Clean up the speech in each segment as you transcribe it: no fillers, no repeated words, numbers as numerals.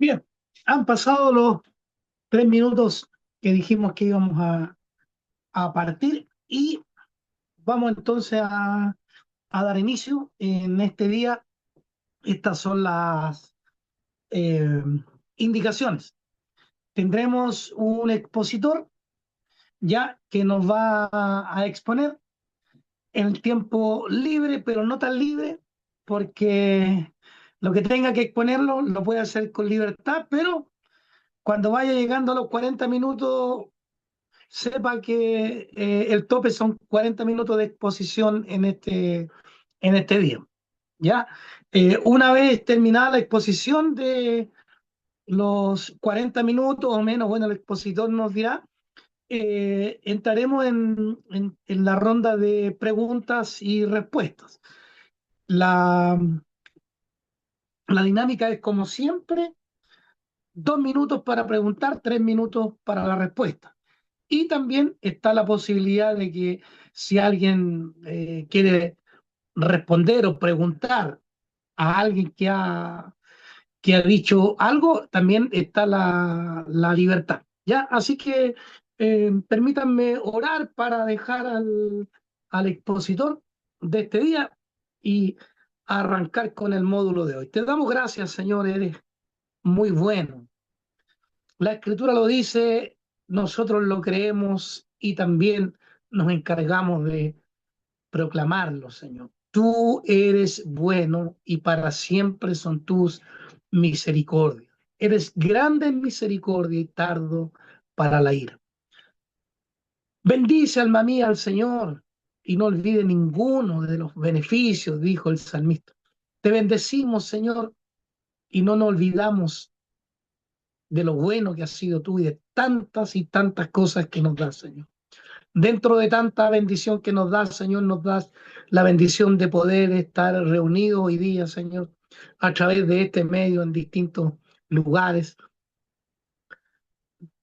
Bien, han pasado los 3 minutos que dijimos que íbamos a partir y vamos entonces a dar inicio en este día. Estas son las eh, indicaciones. Tendremos un expositor ya que nos va a exponer en el tiempo libre, pero no tan libre, porque lo que tenga que exponerlo lo puede hacer con libertad, pero cuando vaya llegando a los 40 minutos sepa que el tope son 40 minutos de exposición en este día. ¿Ya? Una vez terminada la exposición de los 40 minutos o menos, bueno, el expositor nos dirá, entraremos en la ronda de preguntas y respuestas. La, la dinámica es como siempre, 2 minutos para preguntar, 3 minutos para la respuesta. Y también está la posibilidad de que si alguien quiere responder o preguntar a alguien que ha dicho algo, también está la libertad. ¿Ya? Así que permítanme orar para dejar al expositor de este día y arrancar con el módulo de hoy. Te damos gracias, Señor, eres muy bueno. La escritura lo dice, nosotros lo creemos y también nos encargamos de proclamarlo, Señor. Tú eres bueno y para siempre son tus misericordias. Eres grande en misericordia y tardo para la ira. Bendice, alma mía, al Señor y no olvide ninguno de los beneficios, dijo el salmista. Te bendecimos, Señor, y no nos olvidamos de lo bueno que has sido tú y de tantas y tantas cosas que nos das, Señor. Dentro de tanta bendición que nos das, Señor, nos das la bendición de poder estar reunidos hoy día, Señor, a través de este medio en distintos lugares,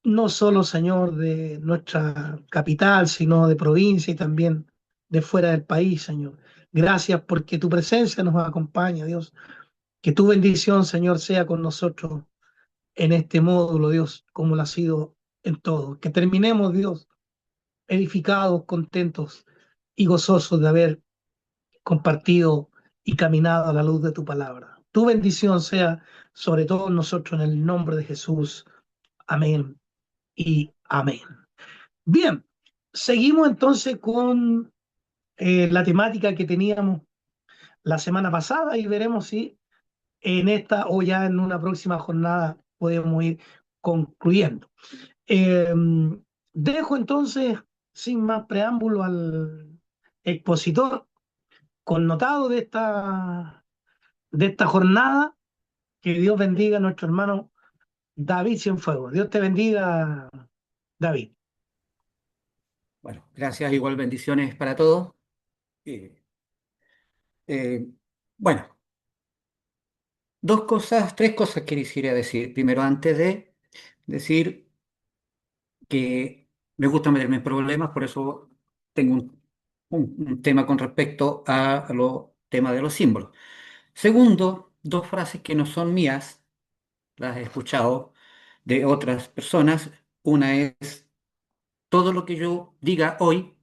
no solo, Señor, de nuestra capital, sino de provincia y también de fuera del país, Señor. Gracias porque tu presencia nos acompaña, Dios. Que tu bendición, Señor, sea con nosotros en este módulo, Dios, como lo ha sido en todo. Que terminemos, Dios, edificados, contentos y gozosos de haber compartido y caminado a la luz de tu palabra. Tu bendición sea sobre todos nosotros en el nombre de Jesús. Amén y amén. Bien, seguimos entonces con la temática que teníamos la semana pasada y veremos si en esta o ya en una próxima jornada podemos ir concluyendo. Eh, Dejo entonces, sin más preámbulo, al expositor connotado de esta jornada. Que Dios bendiga a nuestro hermano David Cienfuegos. Dios te bendiga, David. Bueno, gracias, igual bendiciones para todos. Eh, eh, bueno, tres cosas que quisiera decir. Primero, antes de decir que me gusta meterme en problemas, por eso tengo un tema con respecto a los temas de los símbolos. Segundo, dos frases que no son mías, las he escuchado de otras personas. Una es, todo lo que yo diga hoy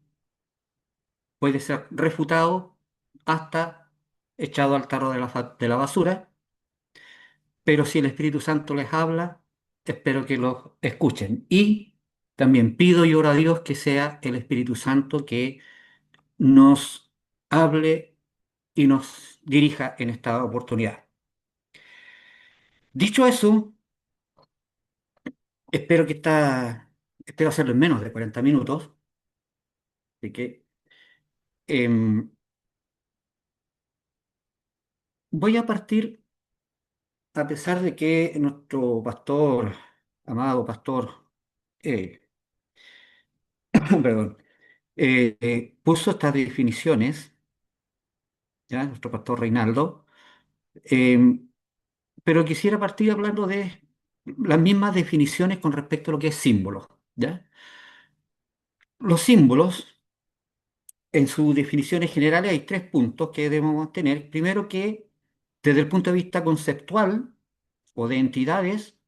puede ser refutado hasta echado al tarro de de la basura, pero si el Espíritu Santo les habla, espero que los escuchen. Y también pido y oro a Dios que sea el Espíritu Santo que nos hable y nos dirija en esta oportunidad. Dicho eso, espero hacerlo en menos de 40 minutos, así que em, voy a partir. A pesar de que nuestro pastor, amado pastor, eh, perdón, puso estas definiciones, ¿ya? Nuestro pastor Reinaldo, eh, pero quisiera partir hablando de las mismas definiciones con respecto a lo que es símbolos, ¿ya? Los símbolos, en sus definiciones generales, hay tres puntos que debemos tener. Primero que, desde el punto de vista conceptual, o de entidades,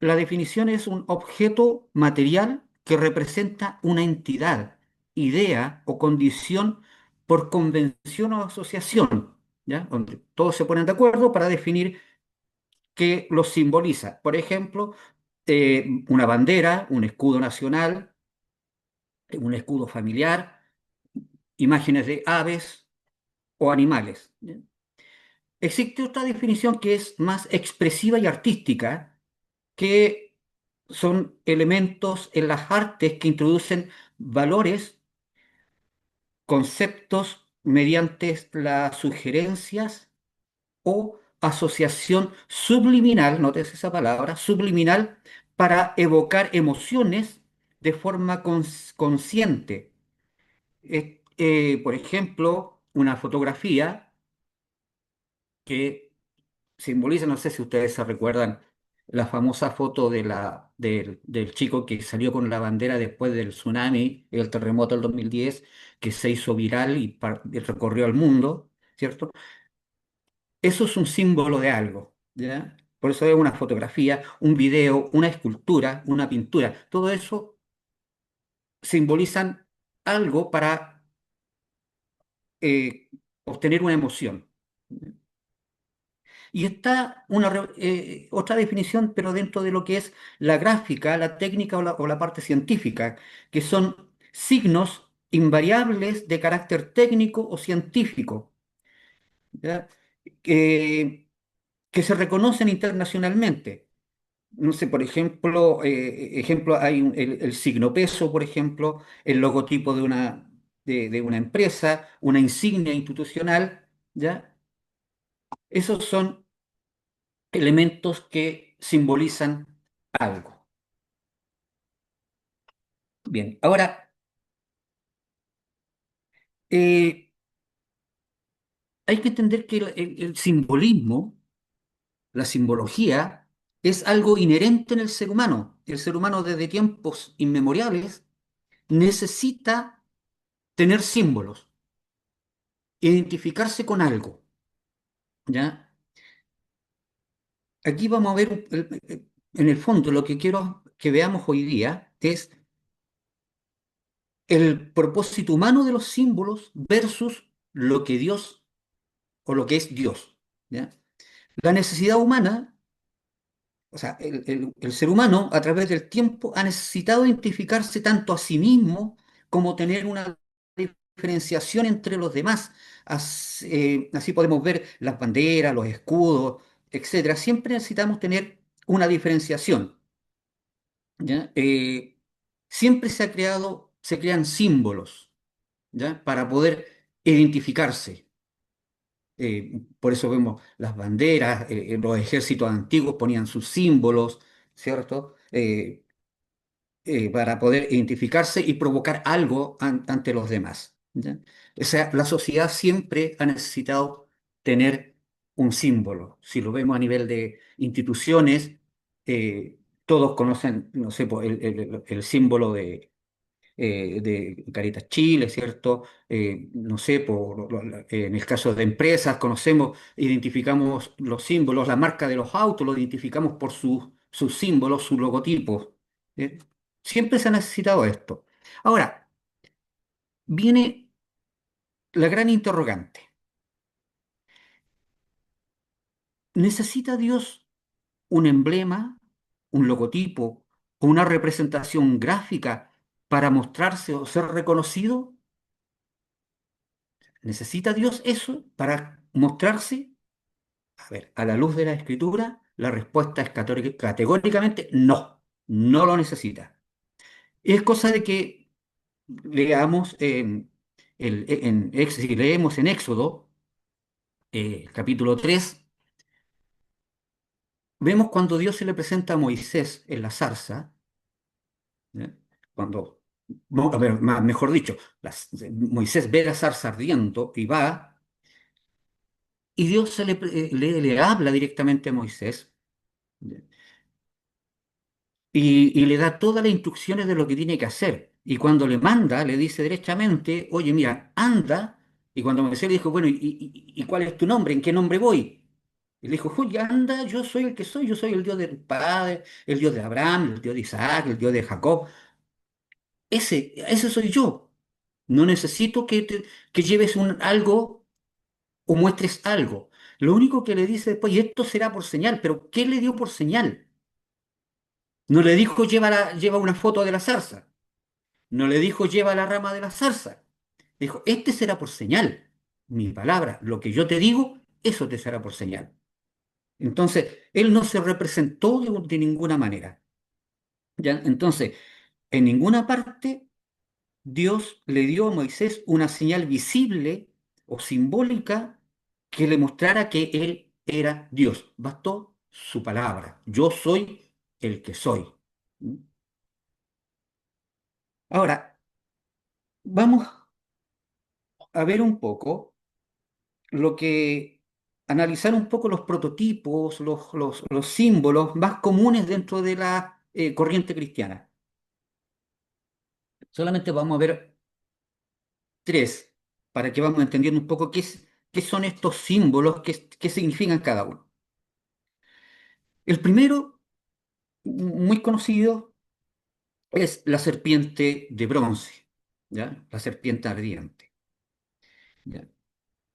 la definición es un objeto material que representa una entidad, idea o condición por convención o asociación, ¿ya? Donde todos se ponen de acuerdo para definir qué los simboliza. Por ejemplo, una bandera, un escudo nacional, un escudo familiar, imágenes de aves o animales, ¿ya? Existe otra definición que es más expresiva y artística, que son elementos en las artes que introducen valores, conceptos mediante las sugerencias o asociación subliminal, notes esa palabra, subliminal, para evocar emociones de forma consciente. Por ejemplo, una fotografía que simboliza, no sé si ustedes se recuerdan, la famosa foto del chico que salió con la bandera después del tsunami y el terremoto del 2010, que se hizo viral y recorrió el mundo, ¿cierto? Eso es un símbolo de algo, ¿ya? Por eso es una fotografía, un video, una escultura, una pintura. Todo eso simbolizan algo para obtener una emoción. Y está otra definición, pero dentro de lo que es la gráfica, la técnica o la parte científica, que son signos invariables de carácter técnico o científico, ¿ya? Que, que se reconocen internacionalmente. No sé, por ejemplo, hay el signo peso, por ejemplo, el logotipo de una empresa, una insignia institucional, ¿ya? Esos son elementos que simbolizan algo. Bien, ahora eh, hay que entender que el simbolismo, la simbología, es algo inherente en el ser humano. El ser humano desde tiempos inmemoriales necesita tener símbolos, identificarse con algo, ¿ya? Aquí vamos a ver, en el fondo, lo que quiero que veamos hoy día es el propósito humano de los símbolos versus lo que Dios o lo que es Dios, ¿ya? La necesidad humana, o sea, el ser humano a través del tiempo ha necesitado identificarse tanto a sí mismo como tener una diferenciación entre los demás. Así podemos ver las banderas, los escudos, etcétera. Siempre necesitamos tener una diferenciación, ¿ya? Siempre se crean símbolos, ¿ya? Para poder identificarse. Por eso vemos las banderas, los ejércitos antiguos ponían sus símbolos, ¿cierto? Para poder identificarse y provocar algo ante los demás, ¿ya? O sea, la sociedad siempre ha necesitado tener un símbolo. Si lo vemos a nivel de instituciones, todos conocen, no sé, pues, el símbolo de Caritas Chile, ¿cierto? No sé, en el caso de empresas, conocemos, identificamos los símbolos, la marca de los autos, lo identificamos por sus símbolos, sus logotipos. ¿Eh? Siempre se ha necesitado esto. Ahora, viene la gran interrogante. ¿Necesita Dios un emblema, un logotipo o una representación gráfica para mostrarse o ser reconocido? ¿Necesita Dios eso para mostrarse? A ver, a la luz de la escritura, la respuesta es categóricamente no, no lo necesita. Es cosa de que leamos si leemos en Éxodo, capítulo 3, vemos cuando Dios se le presenta a Moisés en la zarza, ¿ya? Cuando, a ver, mejor dicho, Moisés ve la zarza ardiendo y va, y Dios le habla directamente a Moisés. ¿Ya? Y le da todas las instrucciones de lo que tiene que hacer. Y cuando le manda, le dice derechamente, oye, mira, anda. Y cuando Moisés le dijo, bueno, ¿y cuál es tu nombre? ¿En qué nombre voy? Y le dijo, oye, anda, yo soy el que soy, yo soy el Dios de tu padre, el Dios de Abraham, el Dios de Isaac, el Dios de Jacob. Ese soy yo. No necesito que lleves algo o muestres algo. Lo único que le dice después, y esto será por señal, pero ¿qué le dio por señal? No le dijo lleva una foto de la zarza. No le dijo lleva la rama de la zarza. Dijo, este será por señal. Mi palabra, lo que yo te digo, eso te será por señal. Entonces, él no se representó de ninguna manera. ¿Ya? Entonces, en ninguna parte Dios le dio a Moisés una señal visible o simbólica que le mostrara que él era Dios. Bastó su palabra. Yo soy el que soy. ¿Mm? Ahora, vamos a ver un poco lo que, analizar un poco los prototipos, los símbolos más comunes dentro de la corriente cristiana. Solamente vamos a ver tres, para que vamos entendiendo un poco qué son estos símbolos, qué significan cada uno. El primero, muy conocido, es la serpiente de bronce, ¿ya? La serpiente ardiente, ¿ya?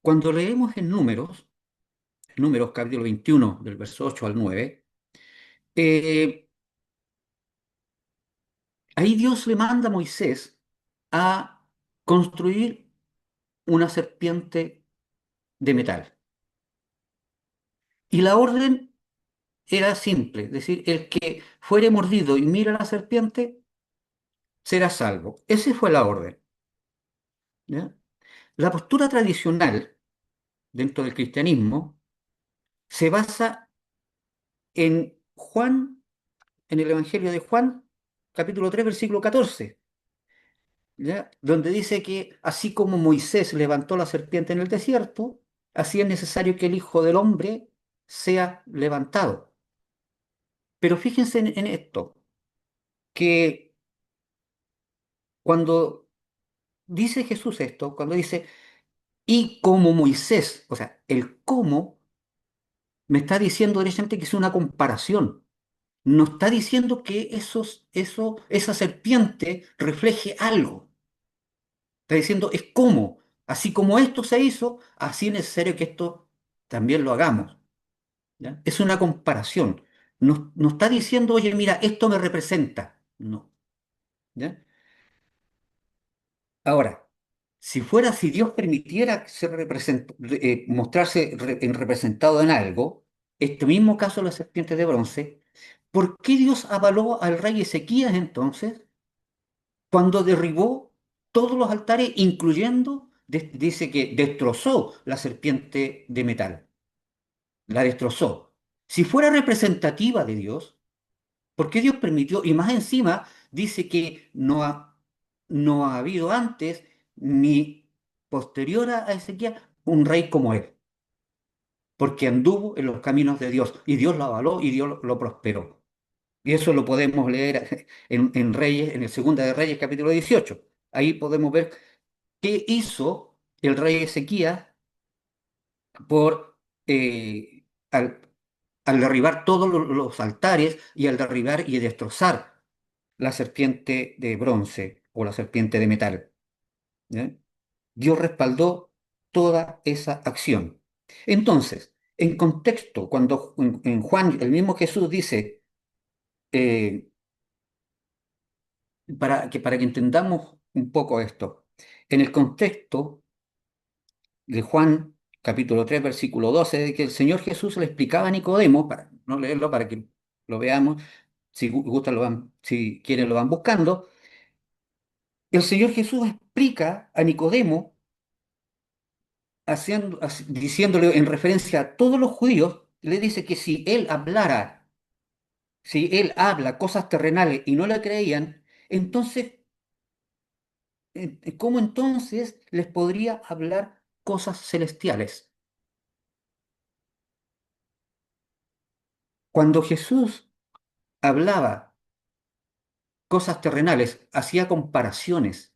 Cuando leemos en Números capítulo 21, del verso 8 al 9, eh, ahí Dios le manda a Moisés a construir una serpiente de metal. Y la orden era simple, es decir, el que fuere mordido y mira a la serpiente será salvo. Esa fue la orden, ¿ya? La postura tradicional dentro del cristianismo se basa en Juan, en el Evangelio de Juan, capítulo 3 versículo 14, ¿ya? Donde dice que así como Moisés levantó la serpiente en el desierto, así es necesario que el Hijo del Hombre sea levantado. Pero fíjense en esto, que cuando dice Jesús esto, cuando dice, y como Moisés, o sea, el cómo me está diciendo directamente que es una comparación. No está diciendo que esa serpiente refleje algo. Está diciendo es cómo. Así como esto se hizo, así es necesario que esto también lo hagamos. ¿Ya? Es una comparación. No está diciendo, oye, mira, esto me representa. No. ¿Ya? Ahora, si Dios permitiera mostrarse representado en algo, este mismo caso de la serpiente de bronce, ¿por qué Dios avaló al rey Ezequías entonces cuando derribó todos los altares, incluyendo, dice que destrozó la serpiente de metal? La destrozó. Si fuera representativa de Dios, ¿por qué Dios permitió? Y más encima dice que no ha habido antes ni posterior a Ezequiel un rey como él, porque anduvo en los caminos de Dios y Dios lo avaló y Dios lo prosperó. Y eso lo podemos leer en Reyes, en el Segunda de Reyes, capítulo 18. Ahí podemos ver qué hizo el rey Ezequías por al derribar todos los altares y al derribar y destrozar la serpiente de bronce o la serpiente de metal. ¿Ya? Dios respaldó toda esa acción. Entonces, en contexto, cuando en Juan el mismo Jesús dice, eh, para que entendamos un poco esto, en el contexto de Juan capítulo 3 versículo 12 de que el Señor Jesús le explicaba a Nicodemo, para no leerlo, para que lo veamos, si gustan, si quieren lo van buscando, el Señor Jesús explica a Nicodemo diciéndole en referencia a todos los judíos, le dice que si él habla cosas terrenales y no le creían, entonces, ¿cómo entonces les podría hablar cosas celestiales? Cuando Jesús hablaba cosas terrenales, hacía comparaciones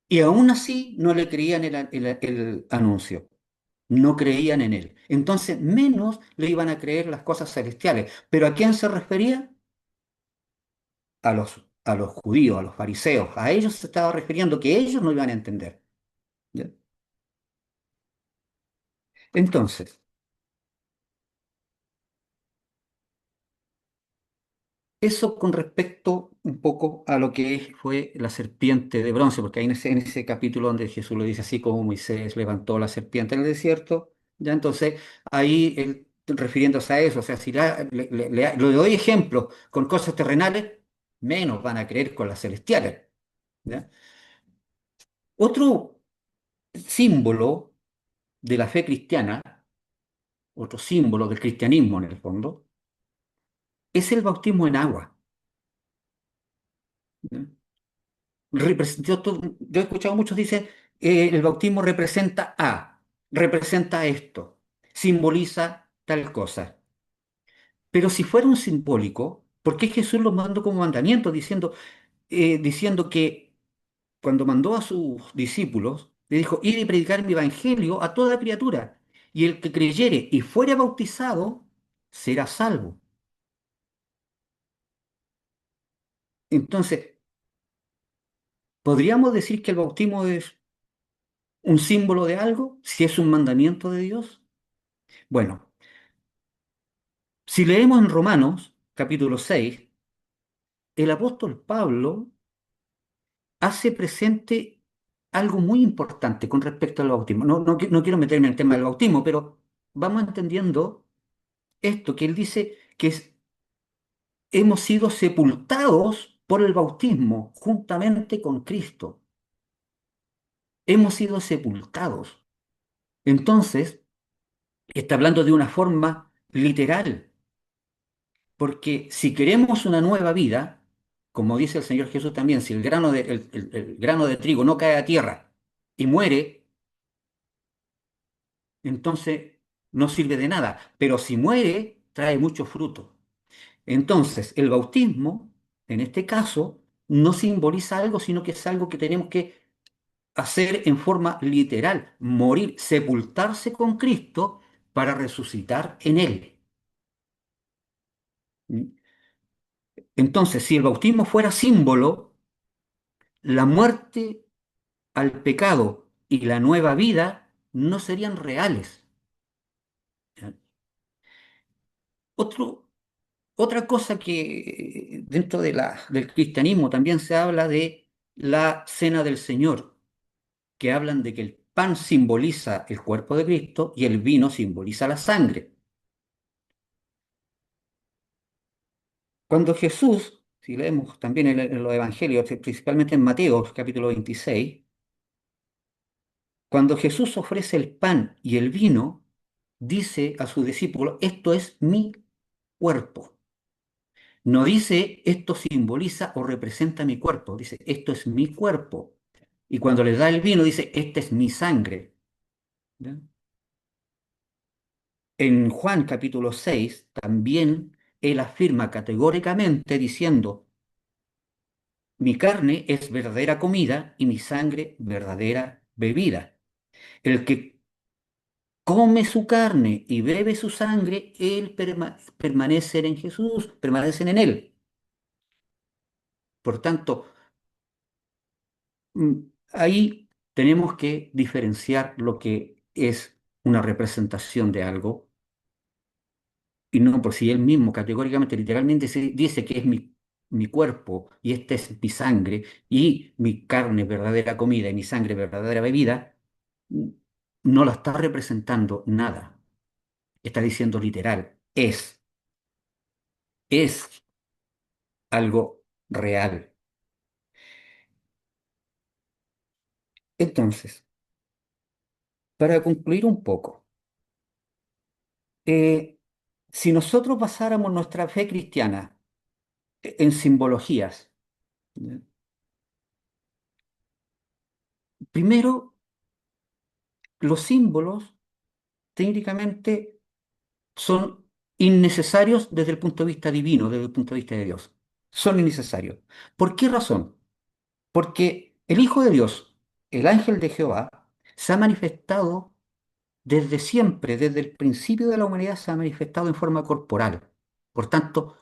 y aún así no le creían el anuncio. no creían en él. Entonces, menos le iban a creer las cosas celestiales. ¿Pero a quién se refería? A los judíos, a los fariseos. A ellos se estaba refiriendo que ellos no iban a entender. ¿Ya? Entonces, eso con respecto un poco a lo que fue la serpiente de bronce, porque ahí en ese capítulo donde Jesús lo dice así como Moisés levantó la serpiente en el desierto, ya entonces ahí él refiriéndose a eso, o sea, si le doy ejemplos con cosas terrenales, menos van a creer con las celestiales. ¿Ya? Otro símbolo de la fe cristiana, otro símbolo del cristianismo en el fondo, es el bautismo en agua. ¿Ya? Yo he escuchado muchos dicen, el bautismo representa esto, simboliza tal cosa. Pero si fuera un simbólico, ¿por qué Jesús lo mandó como mandamiento diciendo que cuando mandó a sus discípulos, le dijo, id y predicar mi evangelio a toda criatura, y el que creyere y fuere bautizado será salvo? Entonces, ¿podríamos decir que el bautismo es un símbolo de algo, si es un mandamiento de Dios? Bueno, si leemos en Romanos, capítulo 6, el apóstol Pablo hace presente algo muy importante con respecto al bautismo. No quiero meterme en el tema del bautismo, pero vamos entendiendo esto, que él dice que hemos sido sepultados por el bautismo juntamente con Cristo. Hemos sido sepultados. Entonces, está hablando de una forma literal. Porque si queremos una nueva vida, como dice el Señor Jesús también, si el grano de trigo no cae a tierra y muere, entonces no sirve de nada. Pero si muere, trae mucho fruto. Entonces, el bautismo, en este caso, no simboliza algo, sino que es algo que tenemos que hacer en forma literal, morir, sepultarse con Cristo para resucitar en Él. Entonces, si el bautismo fuera símbolo, la muerte al pecado y la nueva vida no serían reales. ¿Ya? Otro, otra cosa que dentro del cristianismo también se habla de la cena del Señor, que hablan de que el pan simboliza el cuerpo de Cristo y el vino simboliza la sangre. Cuando Jesús, si leemos también en los evangelios, principalmente en Mateo capítulo 26, cuando Jesús ofrece el pan y el vino, dice a sus discípulos, esto es mi cuerpo. No dice esto simboliza o representa mi cuerpo, dice esto es mi cuerpo. Y cuando les da el vino dice esta es mi sangre. ¿Ya? En Juan capítulo 6 también él afirma categóricamente diciendo, mi carne es verdadera comida y mi sangre verdadera bebida. El que come su carne y bebe su sangre, él permanece en Jesús, permanecen en él. Por tanto, ahí tenemos que diferenciar lo que es una representación de algo y no por si él mismo categóricamente, literalmente dice que es mi cuerpo y esta es mi sangre y mi carne verdadera comida y mi sangre verdadera bebida, mm, no la está representando nada. Está diciendo literal, es algo real. Entonces, para concluir un poco, eh, si nosotros basáramos nuestra fe cristiana en simbologías, ¿ya? Primero, los símbolos técnicamente son innecesarios desde el punto de vista divino, desde el punto de vista de Dios. Son innecesarios. ¿Por qué razón? Porque el Hijo de Dios, el ángel de Jehová, se ha manifestado desde siempre, desde el principio de la humanidad, se ha manifestado en forma corporal. Por tanto,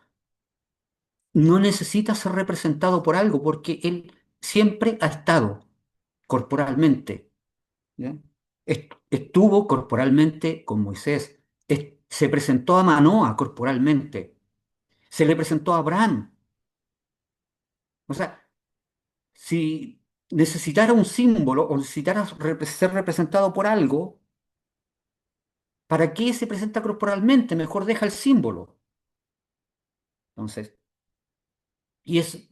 no necesita ser representado por algo, porque Él siempre ha estado corporalmente. ¿Ya? Estuvo corporalmente con Moisés, se presentó a Manoa corporalmente, se le presentó a Abraham. O sea, si necesitara un símbolo o necesitara ser representado por algo, ¿para qué se presenta corporalmente? Mejor deja el símbolo. Entonces, y, es,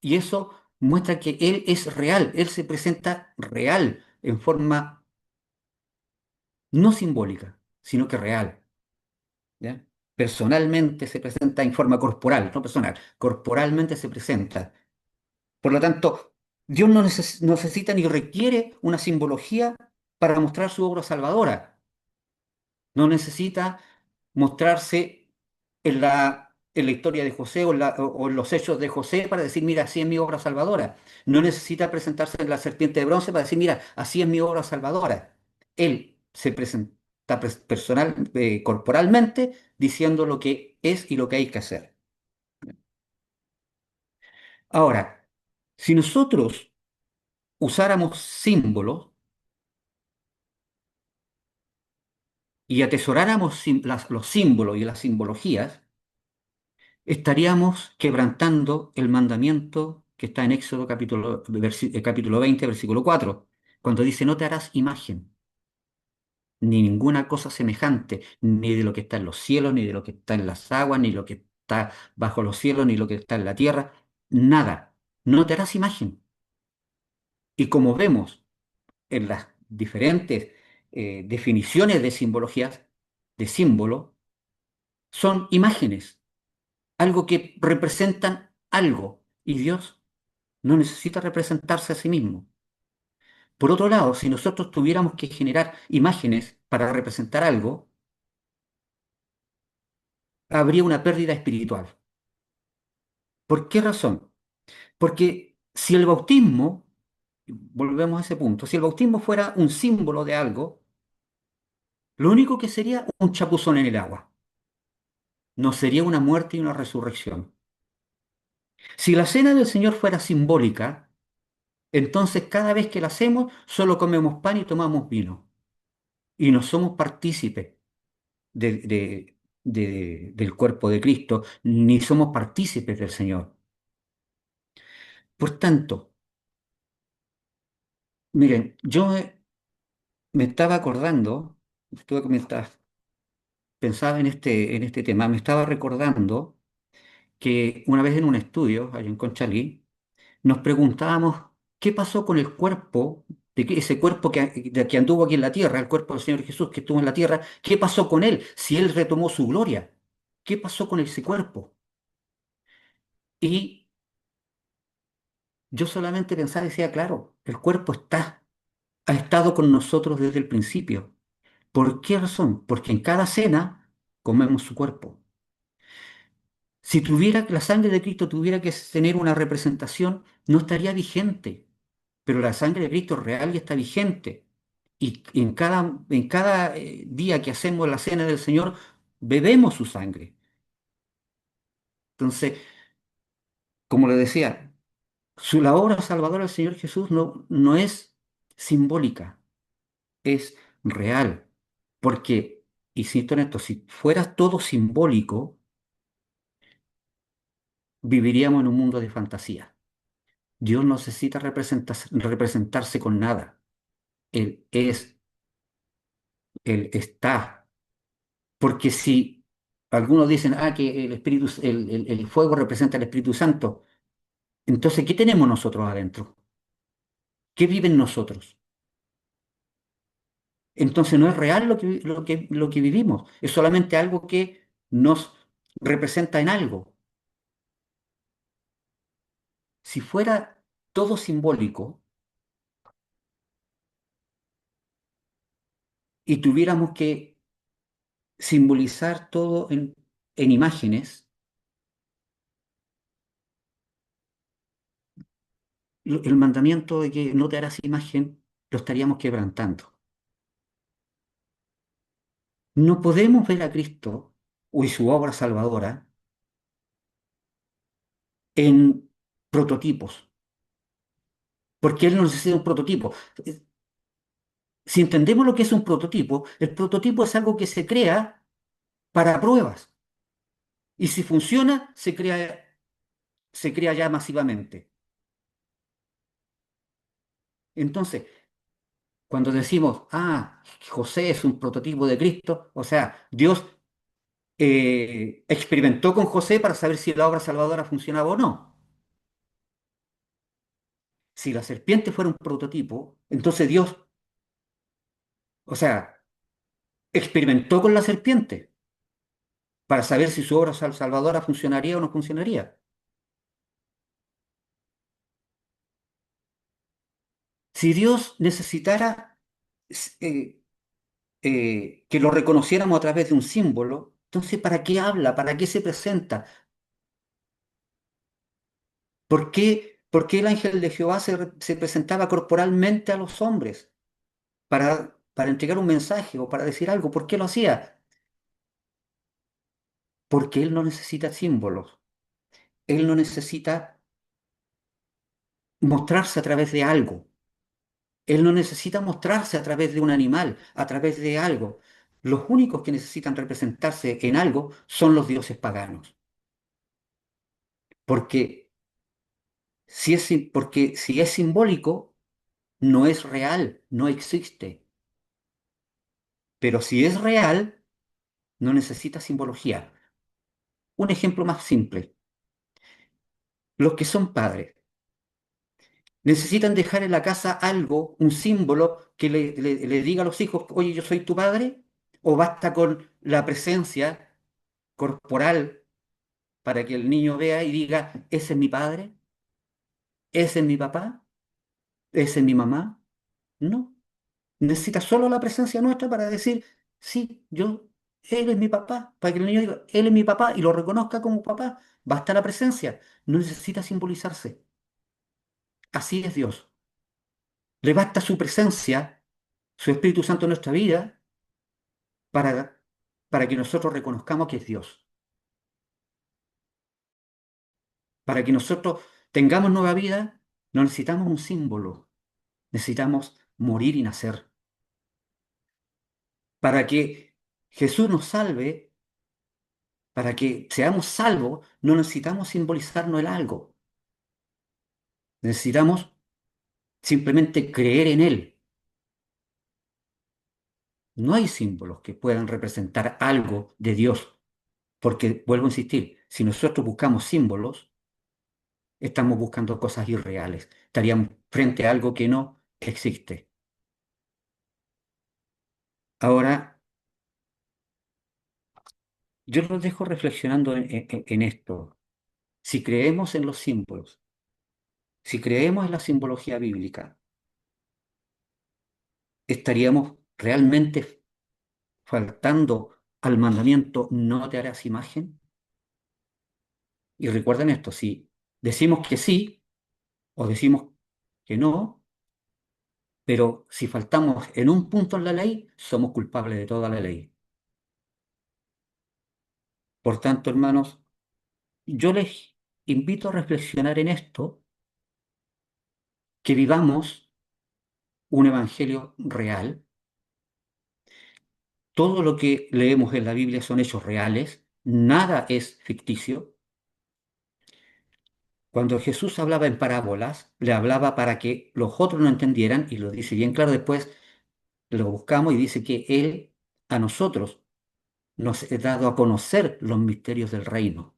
y eso muestra que Él es real, Él se presenta real, en forma no simbólica, sino que real. ¿Ya? Personalmente se presenta en forma corporal, no personal, corporalmente se presenta. Por lo tanto, Dios no necesita ni requiere una simbología para mostrar su obra salvadora. No necesita mostrarse en la historia de José o en los hechos de José para decir, mira, así es mi obra salvadora. No necesita presentarse en la serpiente de bronce para decir, mira, así es mi obra salvadora. Él se presenta corporalmente diciendo lo que es y lo que hay que hacer. Ahora, si nosotros usáramos símbolos y atesoráramos los símbolos y las simbologías, estaríamos quebrantando el mandamiento que está en Éxodo capítulo 20, versículo 4, cuando dice, no te harás imagen, ni ninguna cosa semejante, ni de lo que está en los cielos, ni de lo que está en las aguas, ni lo que está bajo los cielos, ni lo que está en la tierra, nada, no te harás imagen. Y como vemos en las diferentes definiciones de simbologías, de símbolo, son imágenes, algo que representan algo, y Dios no necesita representarse a sí mismo. Por otro lado, si nosotros tuviéramos que generar imágenes para representar algo, habría una pérdida espiritual. ¿Por qué razón? Porque si el bautismo, volvemos a ese punto, si el bautismo fuera un símbolo de algo, lo único que sería un chapuzón en el agua, no sería una muerte y una resurrección. Si la cena del Señor fuera simbólica, entonces cada vez que la hacemos solo comemos pan y tomamos vino y no somos partícipes de- de- del cuerpo de Cristo, ni somos partícipes del Señor. Por tanto, miren, me estaba acordando, pensaba en este tema, me estaba recordando que una vez en un estudio, allá en Conchalí, nos preguntábamos qué pasó con el cuerpo, ese cuerpo que anduvo aquí en la tierra, el cuerpo del Señor Jesús que estuvo en la tierra, ¿qué pasó con él? Si él retomó su gloria, ¿qué pasó con ese cuerpo? Y yo solamente pensaba y decía, claro, el cuerpo ha estado con nosotros desde el principio. ¿Por qué razón? Porque en cada cena comemos su cuerpo. Si tuviera la sangre de Cristo tuviera que tener una representación, no estaría vigente. Pero la sangre de Cristo es real y está vigente. Y en cada día que hacemos la cena del Señor, bebemos su sangre. Entonces, como le decía, la obra salvadora del Señor Jesús no es simbólica, es real. Porque, insisto en esto, si fuera todo simbólico, viviríamos en un mundo de fantasía. Dios no necesita representarse con nada. Él es, Él está. Porque si algunos dicen, que el fuego representa el Espíritu Santo, entonces, ¿qué tenemos nosotros adentro? ¿Qué vive en nosotros? Entonces no es real lo que vivimos, es solamente algo que nos representa en algo. Si fuera todo simbólico y tuviéramos que simbolizar todo en imágenes, el mandamiento de que no te harás imagen lo estaríamos quebrantando. No podemos ver a Cristo y su obra salvadora en prototipos, porque Él no necesita un prototipo. Si entendemos lo que es un prototipo, el prototipo es algo que se crea para pruebas y si funciona, se crea ya masivamente. Entonces, cuando decimos, José es un prototipo de Cristo, o sea, Dios experimentó con José para saber si la obra salvadora funcionaba o no. Si la serpiente fuera un prototipo, entonces Dios, o sea, experimentó con la serpiente para saber si su obra salvadora funcionaría o no funcionaría. Si Dios necesitara eh, que lo reconociéramos a través de un símbolo, entonces ¿para qué habla? ¿Para qué se presenta? Por qué el ángel de Jehová se presentaba corporalmente a los hombres para entregar un mensaje o para decir algo? ¿Por qué lo hacía? Porque él no necesita símbolos. Él no necesita mostrarse a través de algo. Él no necesita mostrarse a través de un animal, a través de algo. Los únicos que necesitan representarse en algo son los dioses paganos. Porque porque si es simbólico, no es real, no existe. Pero si es real, no necesita simbología. Un ejemplo más simple. Los que son padres necesitan dejar en la casa algo, un símbolo que le diga a los hijos, oye, yo soy tu padre, o basta con la presencia corporal para que el niño vea y diga, ese es mi padre, ese es mi papá, ese es mi mamá. No, necesita solo la presencia nuestra para decir, sí, él es mi papá, para que el niño diga, él es mi papá y lo reconozca como papá. Basta la presencia, no necesita simbolizarse. Así es Dios. Le basta su presencia, su Espíritu Santo en nuestra vida, para, para que nosotros reconozcamos que es Dios. Para que nosotros tengamos nueva vida, no necesitamos un símbolo, necesitamos morir y nacer. Para que Jesús nos salve, para que seamos salvos, no necesitamos simbolizarnos en algo. Necesitamos simplemente creer en Él. No hay símbolos que puedan representar algo de Dios, porque, vuelvo a insistir, si nosotros buscamos símbolos, estamos buscando cosas irreales. Estaríamos frente a algo que no existe. Ahora, yo los dejo reflexionando en esto. Si creemos en los símbolos, si creemos en la simbología bíblica, estaríamos realmente faltando al mandamiento no te harás imagen. Y recuerden esto, si decimos que sí o decimos que no, pero si faltamos en un punto en la ley, somos culpables de toda la ley. Por tanto, hermanos, yo les invito a reflexionar en esto, que vivamos un evangelio real. Todo lo que leemos en la Biblia son hechos reales, nada es ficticio. Cuando Jesús hablaba en parábolas, le hablaba para que los otros no entendieran, y lo dice bien claro después, lo buscamos y dice que Él a nosotros nos ha dado a conocer los misterios del reino.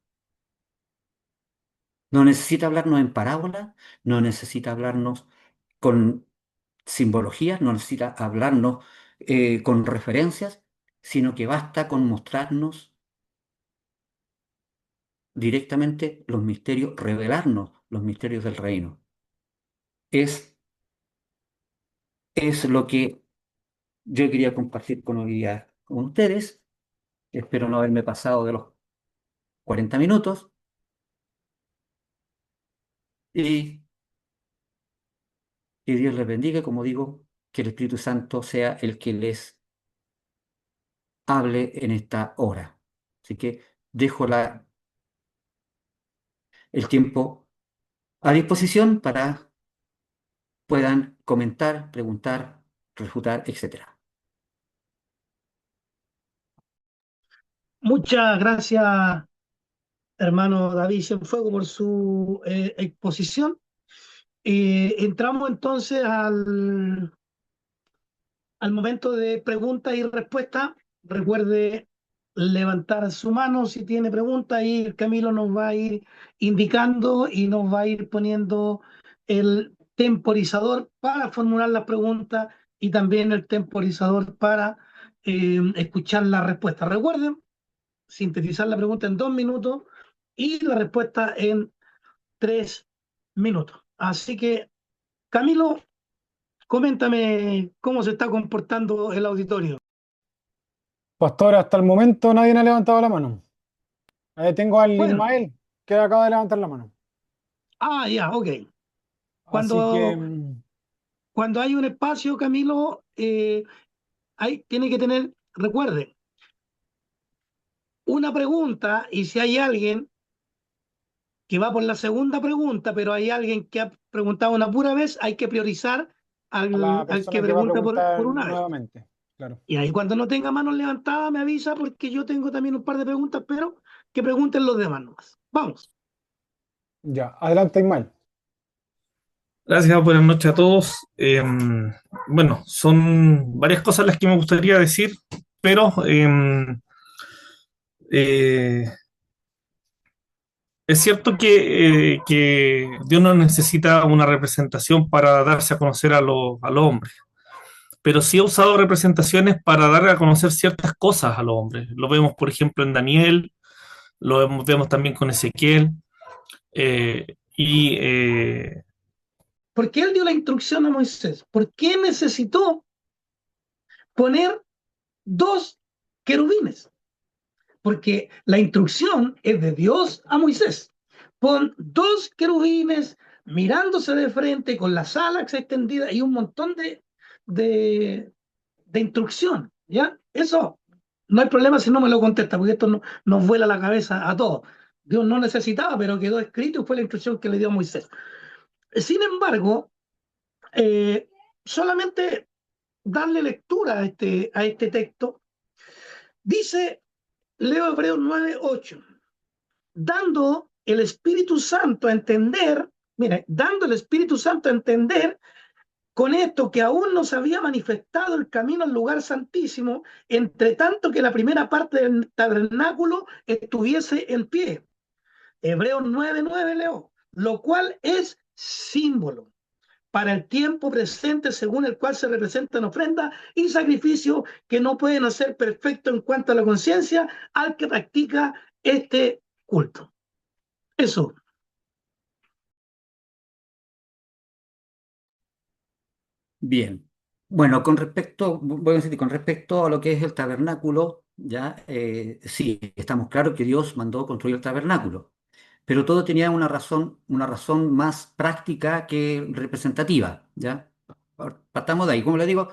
No necesita hablarnos en parábolas, no necesita hablarnos con simbologías, no necesita hablarnos con referencias, sino que basta con mostrarnos directamente los misterios, revelarnos los misterios del reino. Es, es lo que yo quería compartir con hoy día con ustedes. Espero no haberme pasado de los 40 minutos y que Dios les bendiga, como digo, que el Espíritu Santo sea el que les hable en esta hora. Así que dejo el tiempo a disposición para puedan comentar, preguntar, refutar, etcétera. Muchas gracias, hermano David Cienfuegos, por su exposición. Entramos entonces al momento de preguntas y respuestas. Recuerde levantar su mano si tiene preguntas y el Camilo nos va a ir indicando y nos va a ir poniendo el temporizador para formular las preguntas y también el temporizador para escuchar la respuesta. Recuerden sintetizar la pregunta en 2 minutos y la respuesta en 3 minutos. Así que, Camilo, coméntame cómo se está comportando el auditorio. Pastor, hasta el momento nadie ha levantado la mano. Ahí tengo al Bueno, Ismael, que acaba de levantar la mano. ya, ok. Así que, Cuando, cuando hay un espacio, Camilo, tiene que tener, recuerde, una pregunta y si hay alguien que va por la segunda pregunta, pero hay alguien que ha preguntado una pura vez, hay que priorizar a la al que persona que va a pregunta preguntar por una vez. nuevamente. Claro. Y ahí cuando no tenga manos levantadas me avisa porque yo tengo también un par de preguntas, pero que pregunten los demás nomás. Vamos. Ya, adelante, Ismael. Gracias, buenas noches a todos. Bueno, son varias cosas las que me gustaría decir, pero eh, es cierto que Dios no necesita una representación para darse a conocer a los hombres, pero sí ha usado representaciones para dar a conocer ciertas cosas a los hombres. Lo vemos, por ejemplo, en Daniel, vemos también con Ezequiel, y ¿Por qué él dio la instrucción a Moisés? ¿Por qué necesitó poner dos querubines? Porque la instrucción es de Dios a Moisés. Pon dos querubines mirándose de frente con las alas extendidas y un montón de, de instrucción. ¿Ya? Eso no hay problema si no me lo contesta, porque esto nos vuela la cabeza a todos. Dios no necesitaba, pero quedó escrito y fue la instrucción que le dio a Moisés. Sin embargo, eh, solamente darle lectura a este texto, dice Leo Hebreos 9:8, dando el Espíritu Santo a entender, mira, dando el Espíritu Santo a entender con esto que aún no se había manifestado el camino al lugar santísimo, entre tanto que la primera parte del tabernáculo estuviese en pie. Hebreos 9:9 leo, lo cual es símbolo para el tiempo presente según el cual se representan ofrendas y sacrificios que no pueden hacer perfecto en cuanto a la conciencia al que practica este culto. Eso. Bien. Bueno, voy a decir, con respecto a lo que es el tabernáculo, ya sí, estamos claros que Dios mandó construir el tabernáculo, pero todo tenía una razón más práctica que representativa, ¿ya? Partamos de ahí. Como le digo,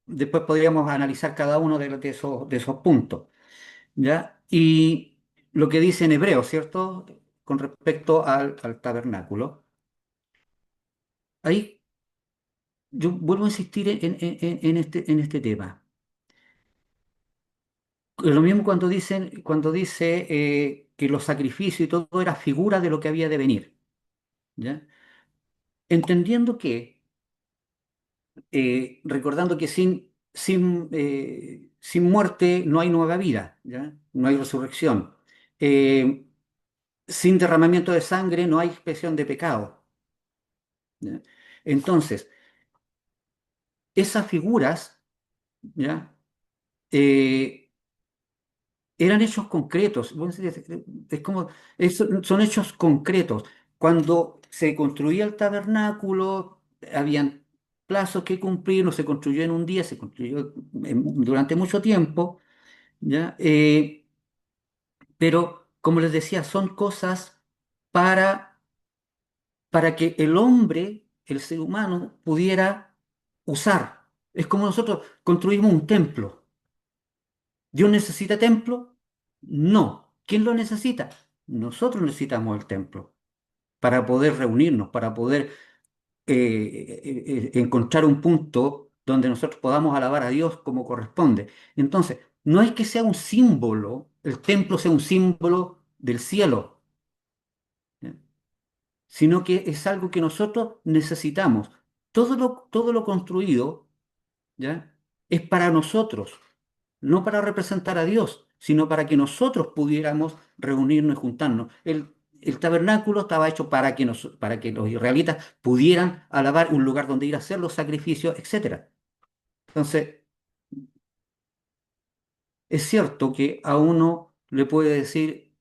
después podríamos analizar cada uno de esos puntos, ¿ya? Y lo que dice en hebreo, ¿cierto? Con respecto al tabernáculo. Ahí yo vuelvo a insistir en este tema. Lo mismo cuando dice que los sacrificios y todo era figura de lo que había de venir, ¿ya? Entendiendo recordando que sin muerte no hay nueva vida, ¿ya? No hay resurrección. Eh, Sin derramamiento de sangre no hay expiación de pecado, ¿ya? Entonces, esas figuras, ¿ya? Eh, Eran hechos concretos. Es como, son hechos concretos. Cuando se construía el tabernáculo, habían plazos que cumplir, no se construyó en un día, se construyó durante mucho tiempo, ¿ya? Pero, como les decía, son cosas para, para que el hombre, el ser humano, pudiera usar. Es como nosotros construimos un templo. ¿Dios necesita templo? No. ¿Quién lo necesita? Nosotros necesitamos el templo para poder reunirnos, para poder encontrar un punto donde nosotros podamos alabar a Dios como corresponde. Entonces, no es que sea un símbolo, el templo sea un símbolo del cielo, ¿ya? Sino que es algo que nosotros necesitamos. Todo lo construido, ¿ya? Es para nosotros, no para representar a Dios, sino para que nosotros pudiéramos reunirnos y juntarnos. El tabernáculo estaba hecho para que los israelitas pudieran alabar un lugar donde ir a hacer los sacrificios, etcétera. Entonces, es cierto que a uno puede decir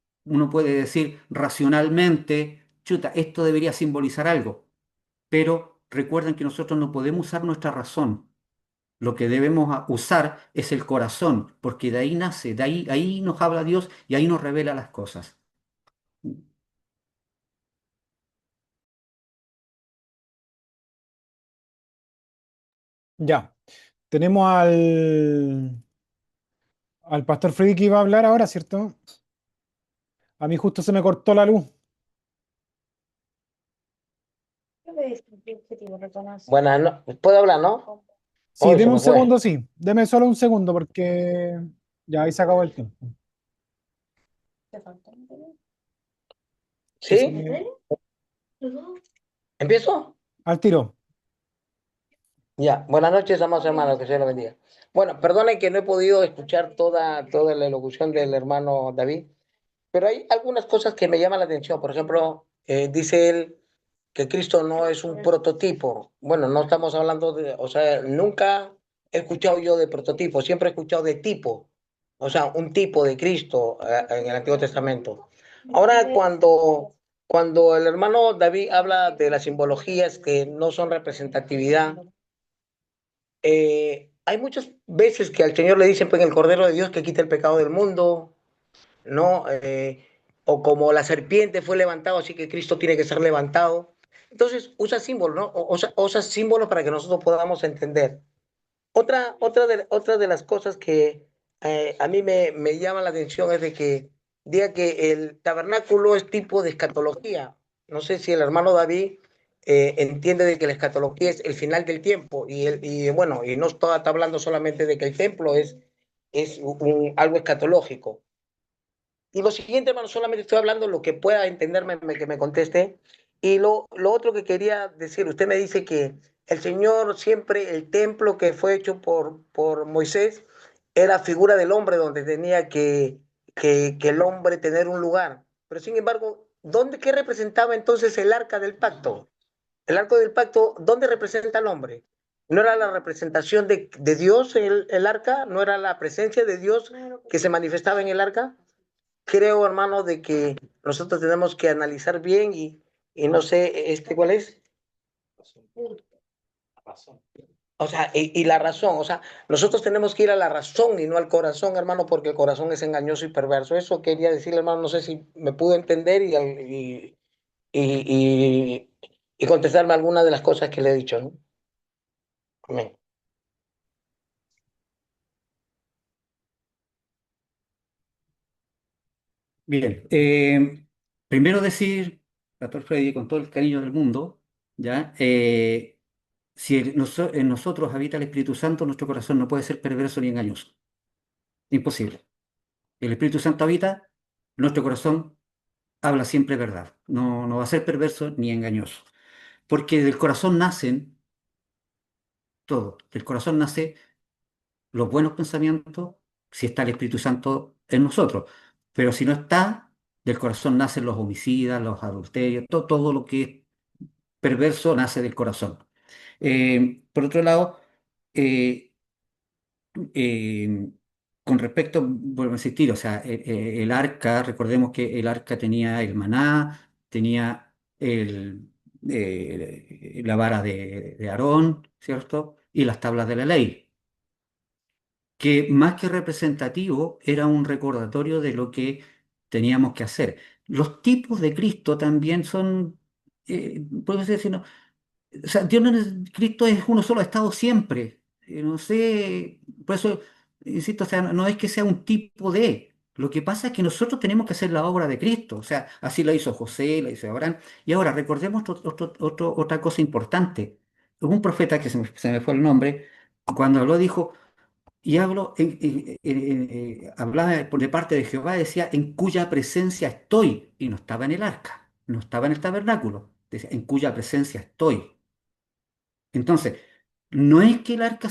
racionalmente, chuta, esto debería simbolizar algo, pero recuerden que nosotros no podemos usar nuestra razón. Lo que debemos usar es el corazón, porque de ahí nace, ahí nos habla Dios y ahí nos revela las cosas. Ya. Tenemos al pastor Freddy que iba a hablar ahora, ¿cierto? A mí justo se me cortó la luz. Buenas, ¿puedo hablar, no? Sí, Hoy se deme un me fue. segundo, sí. Deme solo un segundo porque ya ahí se acabó el tiempo. Que ¿Sí? se- ¿Empiezo? Al tiro. Ya. Buenas noches, amados hermanos, que Dios los bendiga. Bueno, perdonen que no he podido escuchar toda la elocución del hermano David, pero hay algunas cosas que me llaman la atención. Por ejemplo, dice él que Cristo no es un prototipo. Bueno, no estamos hablando de, o sea, nunca he escuchado yo de prototipo, siempre he escuchado de tipo, o sea, un tipo de Cristo en el Antiguo Testamento. Ahora, cuando el hermano David habla de las simbologías que no son representatividad, hay muchas veces que al Señor le dicen, pues, el Cordero de Dios que quita el pecado del mundo, ¿no? O como la serpiente fue levantado, así que Cristo tiene que ser levantado. Entonces usa símbolos, ¿no? Usa símbolos para que nosotros podamos entender. Otra de las cosas que a mí me llama la atención es de que diga que el tabernáculo es tipo de escatología. No sé si el hermano David entiende de que la escatología es el final del tiempo y bueno, y no está hablando solamente de que el templo es algo escatológico. Y lo siguiente, hermano, solamente estoy hablando lo que pueda entenderme, que me conteste. Y lo otro que quería decir, usted me dice que el Señor siempre, el templo que fue hecho por Moisés, era figura del hombre donde tenía que el hombre tener un lugar. Pero sin embargo, ¿qué representaba entonces el arca del pacto? El arca del pacto, ¿dónde representa al hombre? ¿No era la representación de Dios el arca? ¿No era la presencia de Dios que se manifestaba en el arca? Creo, hermano, de que nosotros tenemos que analizar bien y no sé, ¿cuál es? O sea, y la razón, o sea, nosotros tenemos que ir a la razón y no al corazón, hermano, porque el corazón es engañoso y perverso. Eso quería decirle, hermano, no sé si me pudo entender y, y contestarme alguna de las cosas que le he dicho, ¿no? Amén. Bien, primero decir, Pastor Freddy, con todo el cariño del mundo, ¿ya? Si en nosotros habita el Espíritu Santo, nuestro corazón no puede ser perverso ni engañoso. Imposible. El Espíritu Santo habita, nuestro corazón habla siempre verdad. No va a ser perverso ni engañoso. Porque del corazón nacen todo. Del corazón nace los buenos pensamientos si está el Espíritu Santo en nosotros. Pero si no está, del corazón nacen los homicidas, los adulterios, todo lo que es perverso nace del corazón. Por otro lado, eh, eh, con respecto, vuelvo a insistir, o sea, el arca, recordemos que el arca tenía el maná, tenía la vara de Aarón, ¿cierto? Y las tablas de la ley, que más que representativo era un recordatorio de lo que teníamos que hacer. Los tipos de Cristo también son, podemos decir, no, o sea, Cristo es uno solo, ha estado siempre. No sé, por eso insisto, o sea, no es que sea un tipo de. Lo que pasa es que nosotros tenemos que hacer la obra de Cristo. O sea, así la hizo José, la hizo Abraham. Y ahora recordemos otra cosa importante. Hubo un profeta que se me fue el nombre, cuando habló, dijo, y hablaba de parte de Jehová, decía, en cuya presencia estoy. Y no estaba en el arca, no estaba en el tabernáculo. Decía, en cuya presencia estoy. Entonces, no es que el arca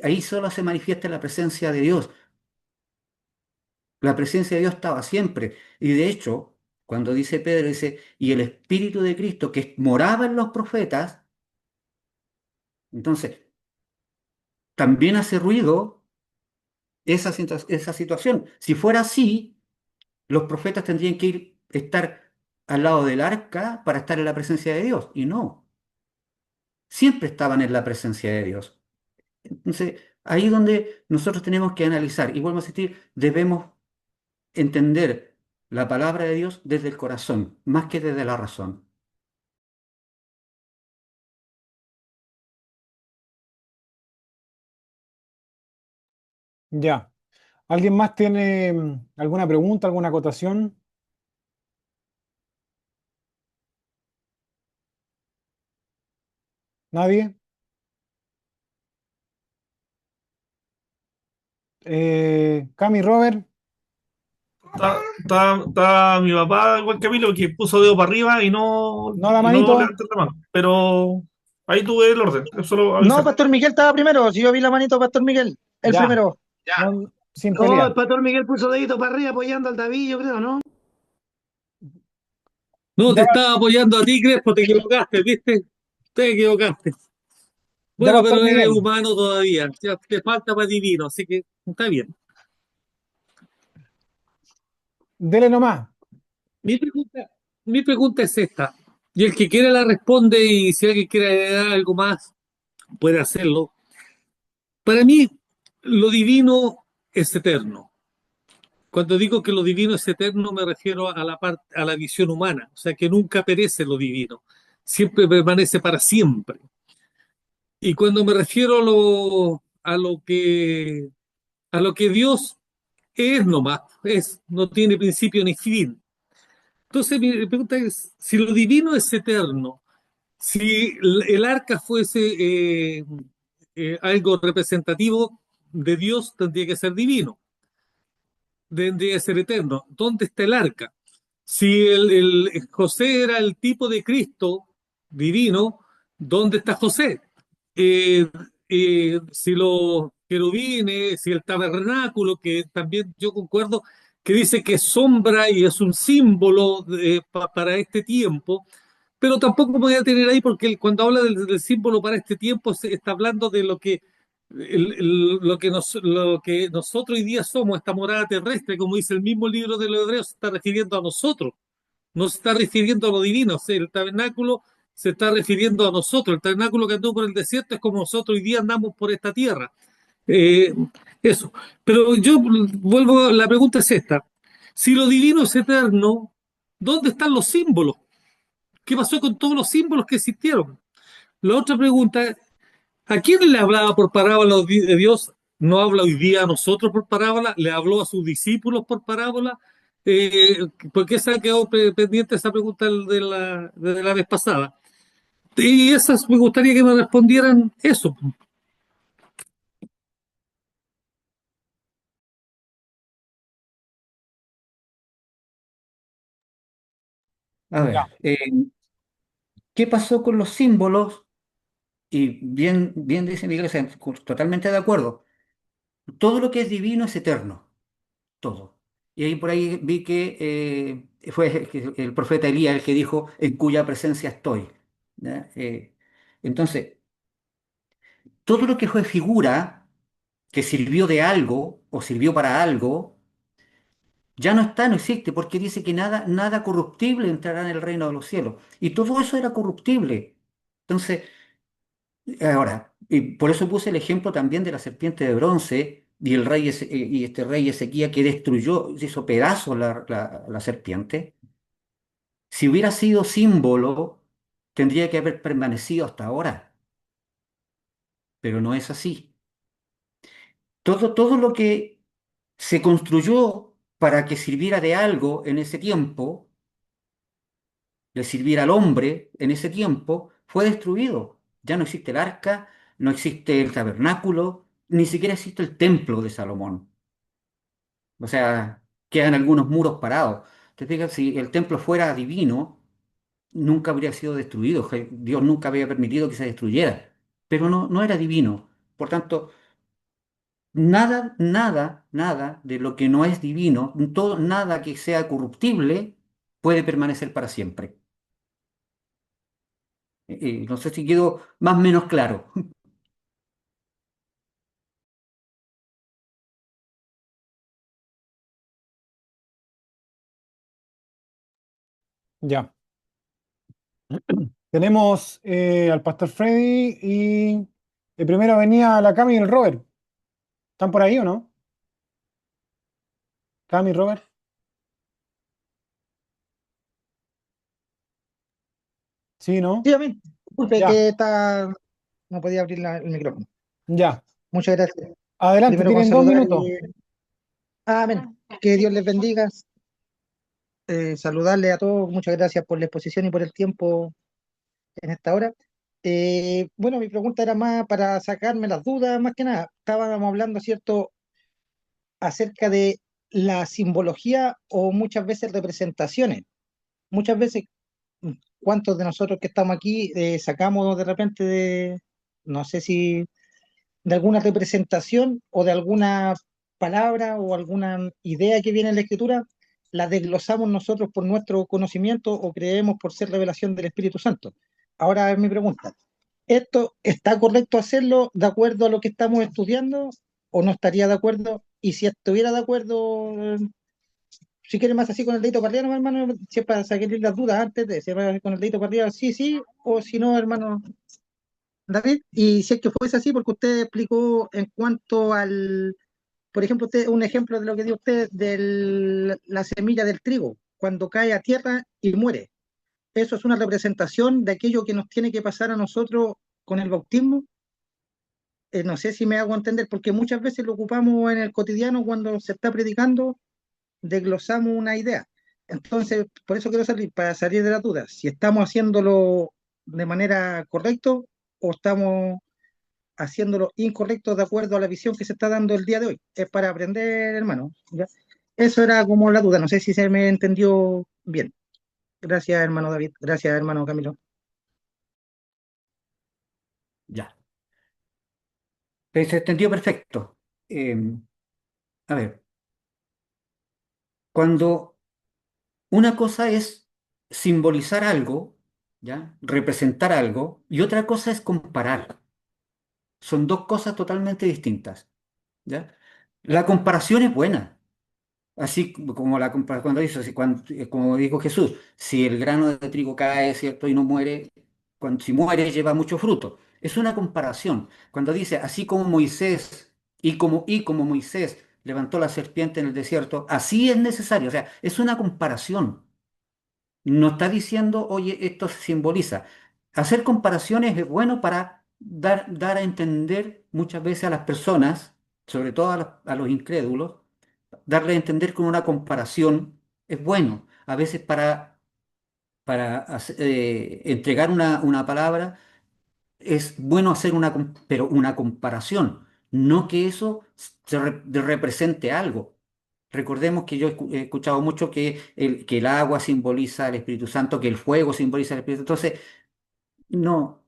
ahí solo se manifiesta la presencia de Dios. La presencia de Dios estaba siempre. Y de hecho, cuando dice Pedro, dice, y el Espíritu de Cristo que moraba en los profetas, entonces también hace ruido esa situación. Si fuera así, los profetas tendrían que estar al lado del arca para estar en la presencia de Dios. Y no, siempre estaban en la presencia de Dios. Entonces, ahí es donde nosotros tenemos que analizar, y vuelvo a insistir, debemos entender la palabra de Dios desde el corazón, más que desde la razón. Ya. ¿Alguien más tiene alguna pregunta, alguna acotación? ¿Nadie? Cami, Robert, Está mi papá, igual que a mí, lo que puso dedo para arriba no la y no manito. levantó la mano. Pero ahí tuve el orden, eso solo No, avisar. Pastor Miguel estaba primero. Si yo vi la manito, Pastor Miguel, el Ya, primero. sin Oh, el pelear. pastor Miguel puso dedito para arriba apoyando al David, yo creo, ¿no? No, te Ya, estaba apoyando a ti, Crespo, te equivocaste, ¿viste? Te equivocaste. ya, Bueno, Pastor pero eres Miguel. humano todavía, ya te falta para divino, así que está bien. Dele nomás. Mi pregunta, mi pregunta es esta, y el que quiera la responde y si alguien quiere agregar algo más, puede hacerlo. Para mí, lo divino es eterno. Cuando digo que lo divino es eterno, me refiero a la parte, a la visión humana, o sea que nunca perece lo divino, siempre permanece para siempre. Y cuando me refiero a lo que Dios es nomás, es, no tiene principio ni fin. Entonces mi pregunta es, si lo divino es eterno, si el arca fuese algo representativo de Dios, tendría que ser divino, tendría que ser eterno. ¿Dónde está el arca? Si José era el tipo de Cristo divino, ¿dónde está José? Eh, si los querubines, si el tabernáculo, que también yo concuerdo, que dice que es sombra y es un símbolo para este tiempo, pero tampoco me voy a tener ahí porque cuando habla del símbolo para este tiempo se está hablando de lo que, lo que nosotros hoy día somos, esta morada terrestre, como dice el mismo libro de los Hebreos, se está refiriendo a nosotros, no se está refiriendo a lo divino. O sea, el tabernáculo se está refiriendo a nosotros. El tabernáculo que anduvo por el desierto es como nosotros hoy día andamos por esta tierra. Eh, eso. Pero yo vuelvo, la pregunta es esta. Si lo divino es eterno, ¿dónde están los símbolos? ¿Qué pasó con todos los símbolos que existieron? La otra pregunta es, ¿a quién le hablaba por parábola de Dios? ¿No habla hoy día a nosotros por parábola? ¿Le habló a sus discípulos por parábola? ¿Por qué se ha quedado pendiente esa pregunta de la vez pasada? Y esas me gustaría que me respondieran eso. A Ya. ver, ¿qué pasó con los símbolos? Y bien dice Miguel, o sea, totalmente de acuerdo. Todo lo que es divino es eterno, todo. Y ahí por ahí vi que fue el profeta Elías el que dijo, en cuya presencia estoy. ¿Ya? Entonces, todo lo que fue figura, que sirvió de algo o sirvió para algo, ya no está, no existe, porque dice que nada corruptible entrará en el reino de los cielos. Y todo eso era corruptible. Entonces, ahora, y por eso puse el ejemplo también de la serpiente de bronce y y este rey Ezequías que destruyó, hizo pedazos la serpiente. Si hubiera sido símbolo, tendría que haber permanecido hasta ahora, pero no es así. todo lo que se construyó para que sirviera de algo en ese tiempo, le sirviera al hombre en ese tiempo, fue destruido. Ya no existe el arca, no existe el tabernáculo, ni siquiera existe el templo de Salomón. O sea, quedan algunos muros parados. Te fijas, si el templo fuera divino, nunca habría sido destruido. Dios nunca había permitido que se destruyera. Pero no, no era divino. Por tanto, nada, nada, nada de lo que no es divino, todo, nada que sea corruptible, puede permanecer para siempre. No sé si quedó más o menos claro. Ya. Tenemos al Pastor Freddy y de primera venía la Cami y el Robert. ¿Están por ahí o no? Cami y Robert. Sí, ¿no? Sí, amén. Disculpe Ya, que no podía abrir el micrófono. ya. Muchas gracias. Adelante, Primero con tienen dos saludar minutos. amén. Que Dios les bendiga. Saludarle a todos. Muchas gracias por la exposición y por el tiempo en esta hora. Bueno, mi pregunta era más para sacarme las dudas, más que nada. Estábamos hablando, ¿cierto?, acerca de la simbología o muchas veces representaciones. Muchas veces, mm, ¿cuántos de nosotros que estamos aquí sacamos de repente no sé si de alguna representación o de alguna palabra o alguna idea que viene en la escritura, la desglosamos nosotros por nuestro conocimiento o creemos por ser revelación del Espíritu Santo? Ahora es mi pregunta. ¿Esto está correcto hacerlo de acuerdo a lo que estamos estudiando o no estaría de acuerdo? Y si estuviera de acuerdo, si quiere más así con el dedito para arriba, no, hermano, si es para sacarle las dudas antes de, si es con el dedito para arriba, sí, sí, o si no, hermano, David. Y si es que fuese así, porque usted explicó en cuanto al, por ejemplo, usted, un ejemplo de lo que dio usted de la semilla del trigo, cuando cae a tierra y muere. Eso es una representación de aquello que nos tiene que pasar a nosotros con el bautismo. No sé si me hago entender, porque muchas veces lo ocupamos en el cotidiano cuando se está predicando, desglosamos una idea. Entonces, por eso quiero salir, para salir de las dudas, si estamos haciéndolo de manera correcta o estamos haciéndolo incorrecto de acuerdo a la visión que se está dando el día de hoy. Es para aprender, hermano. ¿Ya? Eso era como la duda, no sé si se me entendió bien. Gracias, hermano David. Gracias, hermano Camilo. Ya. Se entendió perfecto. Eh, a ver, cuando una cosa es simbolizar algo, ¿ya? Representar algo, y otra cosa es comparar. Son dos cosas totalmente distintas, ¿ya? La comparación es buena. Así como cuando dice, como dijo Jesús, si el grano de trigo cae, ¿cierto? Y no muere, si muere lleva mucho fruto. Es una comparación. Cuando dice, así como Moisés y como Moisés levantó la serpiente en el desierto, así es necesario. O sea, es una comparación. No está diciendo, oye, esto se simboliza. Hacer comparaciones es bueno para dar a entender muchas veces a las personas, sobre todo a los incrédulos, darle a entender con una comparación es bueno. A veces para entregar una palabra es bueno hacer pero una comparación, no que eso represente algo. Recordemos que yo he escuchado mucho que el agua simboliza al Espíritu Santo, que el fuego simboliza al Espíritu. Entonces, no,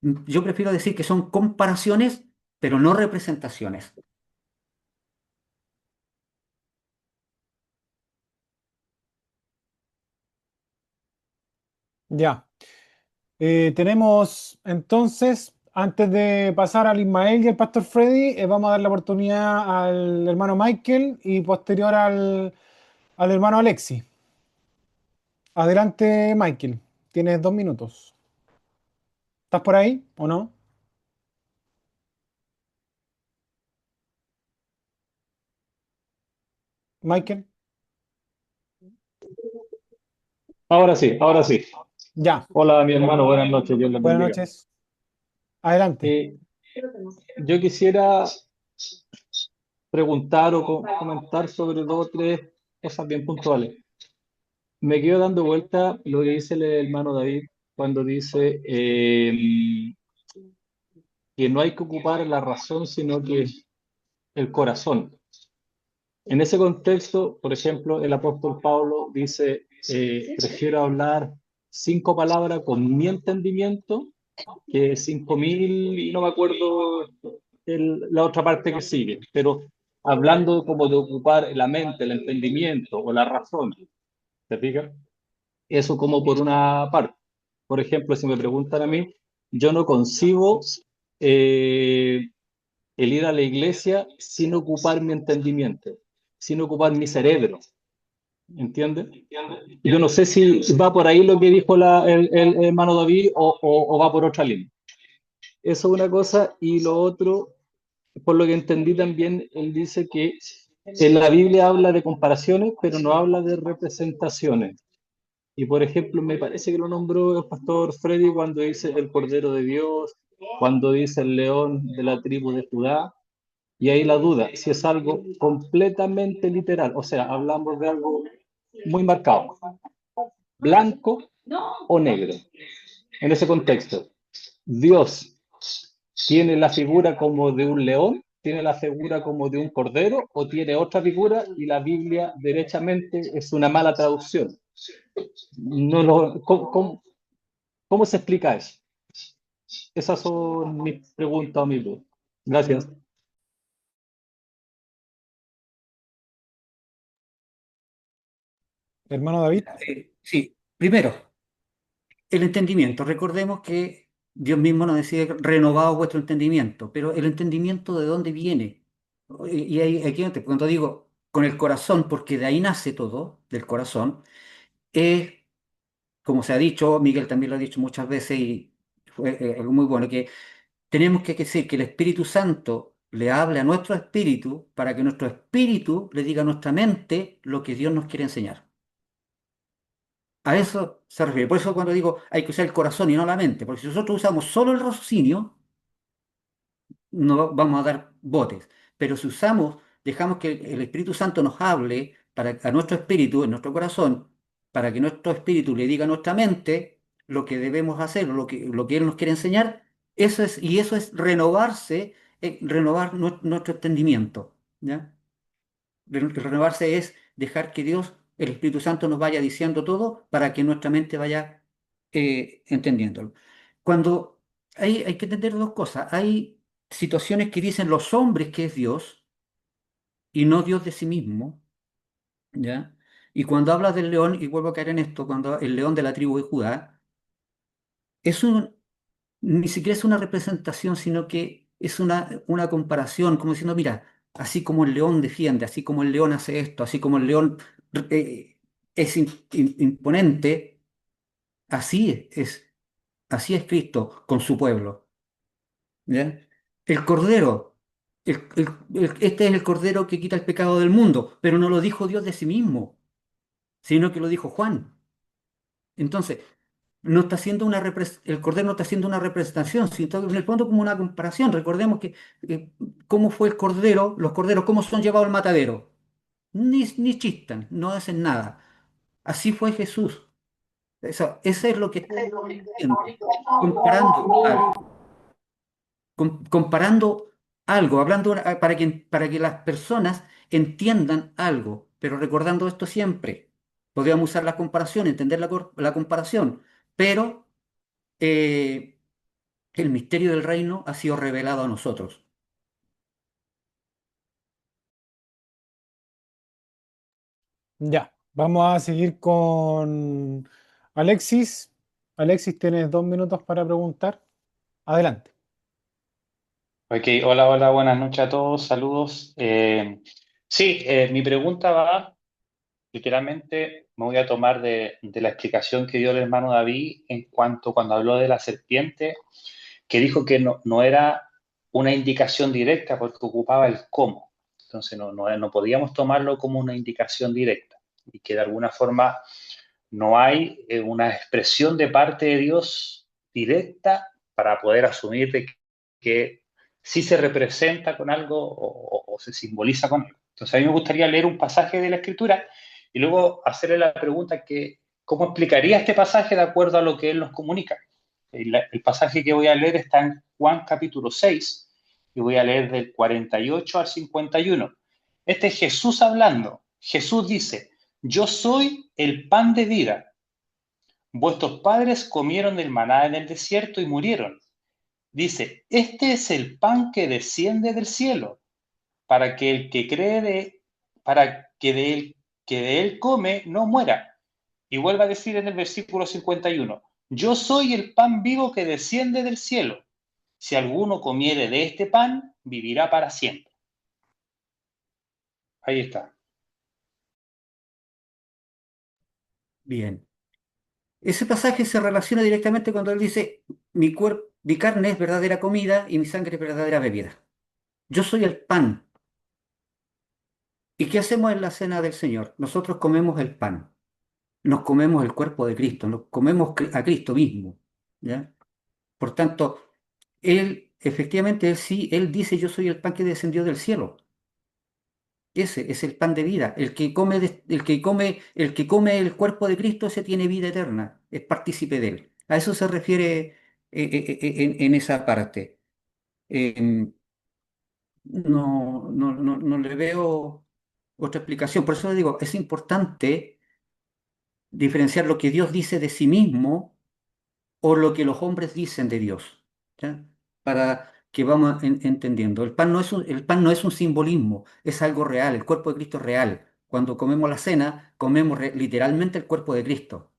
yo prefiero decir que son comparaciones, pero no representaciones. Ya. Tenemos entonces, antes de pasar al Ismael y al Pastor Freddy, vamos a dar la oportunidad al hermano Michael y posterior al hermano Alexi. Adelante, Michael. Tienes 2 minutos. ¿Estás por ahí o no? Michael. Ahora sí, ahora sí. Ya. Hola, mi hermano, buenas noches, Dios les Buenas bendiga. noches. Adelante. Eh, yo quisiera preguntar o comentar sobre dos o tres cosas bien puntuales. Me quedo dando vuelta lo que dice el hermano David cuando dice que no hay que ocupar la razón, sino que el corazón. En ese contexto, por ejemplo, el apóstol Pablo dice, prefiero hablar 5 palabras con mi entendimiento que 5.000, y no me acuerdo la otra parte que sigue, pero hablando como de ocupar la mente, el entendimiento o la razón, ¿te fijas? Eso como por una parte. Por ejemplo, si me preguntan a mí, yo no concibo el ir a la iglesia sin ocupar mi entendimiento, sin ocupar mi cerebro, ¿entiendes? Yo no sé si va por ahí lo que dijo el hermano David o va por otra línea. Eso es una cosa. Y lo otro, por lo que entendí también, él dice que en la Biblia habla de comparaciones, pero no habla de representaciones. Y por ejemplo, me parece que lo nombró el pastor Freddy cuando dice el Cordero de Dios, cuando dice el león de la tribu de Judá. Y ahí la duda, si es algo completamente literal, o sea, hablamos de algo muy marcado, blanco o negro. En ese contexto, Dios tiene la figura como de un león, tiene la figura como de un cordero, o tiene otra figura y la Biblia derechamente es una mala traducción. ¿Cómo se explica eso? Esas son mis preguntas o mis dudas. Gracias. Hermano David. Sí, primero, el entendimiento. Recordemos que Dios mismo nos decía, renovado vuestro entendimiento, pero el entendimiento ¿de dónde viene? Y aquí cuando digo con el corazón, porque de ahí nace todo, del corazón, es, como se ha dicho, Miguel también lo ha dicho muchas veces y fue algo muy bueno, que tenemos que decir que el Espíritu Santo le hable a nuestro espíritu para que nuestro espíritu le diga a nuestra mente lo que Dios nos quiere enseñar. A eso se refiere. Por eso cuando digo hay que usar el corazón y no la mente, porque si nosotros usamos solo el raciocinio, no vamos a dar botes. Pero si usamos, dejamos que el Espíritu Santo nos hable a nuestro espíritu, en nuestro corazón, para que nuestro espíritu le diga a nuestra mente lo que debemos hacer, lo que Él nos quiere enseñar, eso es renovarse, renovar nuestro entendimiento. ¿Ya? Renovarse es dejar que Dios, el Espíritu Santo, nos vaya diciendo todo para que nuestra mente vaya entendiéndolo. Cuando hay que entender dos cosas. Hay situaciones que dicen los hombres que es Dios y no Dios de sí mismo, ¿ya? Y cuando hablas del león, y vuelvo a caer en esto, cuando el león de la tribu de Judá, es ni siquiera es una representación, sino que es una comparación, como diciendo, mira, así como el león defiende, así como el león hace esto, así como el león eh, es imponente, así es Cristo con su pueblo. ¿Ya? El cordero, este es el cordero que quita el pecado del mundo, pero no lo dijo Dios de sí mismo, sino que lo dijo Juan. Entonces, no está haciendo el Cordero no está haciendo una representación, sino en el fondo como una comparación. Recordemos que cómo fue el Cordero, los Corderos, cómo son llevados al matadero. Ni chistan, no hacen nada. Así fue Jesús. Eso es lo que está diciendo, comparando algo, comparando algo, hablando para que las personas entiendan algo, pero recordando esto siempre. Podríamos usar la comparación, entender la comparación, pero eh, el misterio del reino ha sido revelado a nosotros. Ya, vamos a seguir con Alexis. Alexis, tienes 2 minutos para preguntar. Adelante. Ok, hola, hola, buenas noches a todos, saludos. Sí, mi pregunta va, literalmente, me voy a tomar de la explicación que dio el hermano David en cuanto cuando habló de la serpiente, que dijo que no era una indicación directa porque ocupaba el cómo. Entonces no podíamos tomarlo como una indicación directa y que de alguna forma no hay una expresión de parte de Dios directa para poder asumir de que sí se representa con algo o se simboliza con algo. Entonces a mí me gustaría leer un pasaje de la Escritura y luego hacerle la pregunta que, ¿cómo explicaría este pasaje de acuerdo a lo que él nos comunica? El pasaje que voy a leer está en Juan capítulo 6 y voy a leer del 48 al 51. Este es Jesús hablando. Jesús dice, yo soy el pan de vida. Vuestros padres comieron del maná en el desierto y murieron. Dice, este es el pan que desciende del cielo, para que el que cree para que de él come no muera. Y vuelve a decir en el versículo 51, yo soy el pan vivo que desciende del cielo. Si alguno comiere de este pan, vivirá para siempre. Ahí está. Bien. Ese pasaje se relaciona directamente cuando él dice, mi carne es verdadera comida y mi sangre es verdadera bebida. Yo soy el pan. ¿Y qué hacemos en la cena del Señor? Nosotros comemos el pan, nos comemos el cuerpo de Cristo, nos comemos a Cristo mismo, ¿ya? Por tanto, él, efectivamente, él sí, él dice, yo soy el pan que descendió del cielo. Ese es el pan de vida. El que come el cuerpo de Cristo, ese tiene vida eterna, es partícipe de él. A eso se refiere en esa parte. Em, no le veo otra explicación. Por eso le digo, es importante diferenciar lo que Dios dice de sí mismo o lo que los hombres dicen de Dios, ¿ya? Para que vamos entendiendo. El pan no es un simbolismo, es algo real, el cuerpo de Cristo es real. Cuando comemos la cena, comemos literalmente el cuerpo de Cristo,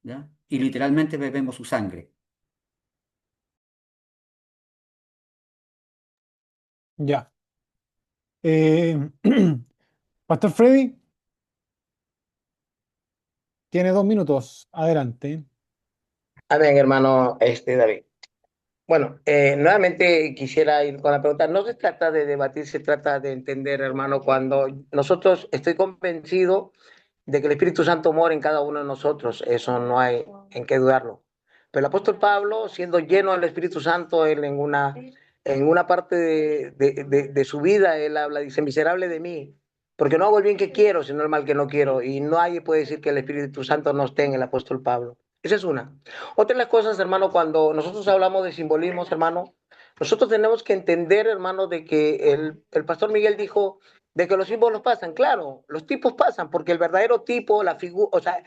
¿ya? Y literalmente bebemos su sangre. Ya. Pastor Freddy, tiene 2 minutos. Adelante. Amén, hermano David. Bueno, nuevamente quisiera ir con la pregunta. No se trata de debatir, se trata de entender, hermano, cuando nosotros estoy convencido de que el Espíritu Santo mora en cada uno de nosotros. Eso no hay en qué dudarlo. Pero el apóstol Pablo, siendo lleno del Espíritu Santo, él en una parte de su vida, él habla, dice, miserable de mí, porque no hago el bien que quiero, sino el mal que no quiero. Y nadie puede decir que el Espíritu Santo no esté en el apóstol Pablo. Esa es una. Otra de las cosas, hermano, cuando nosotros hablamos de simbolismos, hermano, nosotros tenemos que entender, hermano, de que el pastor Miguel dijo de que los símbolos pasan. Claro, los tipos pasan, porque el verdadero tipo, la figura, o sea,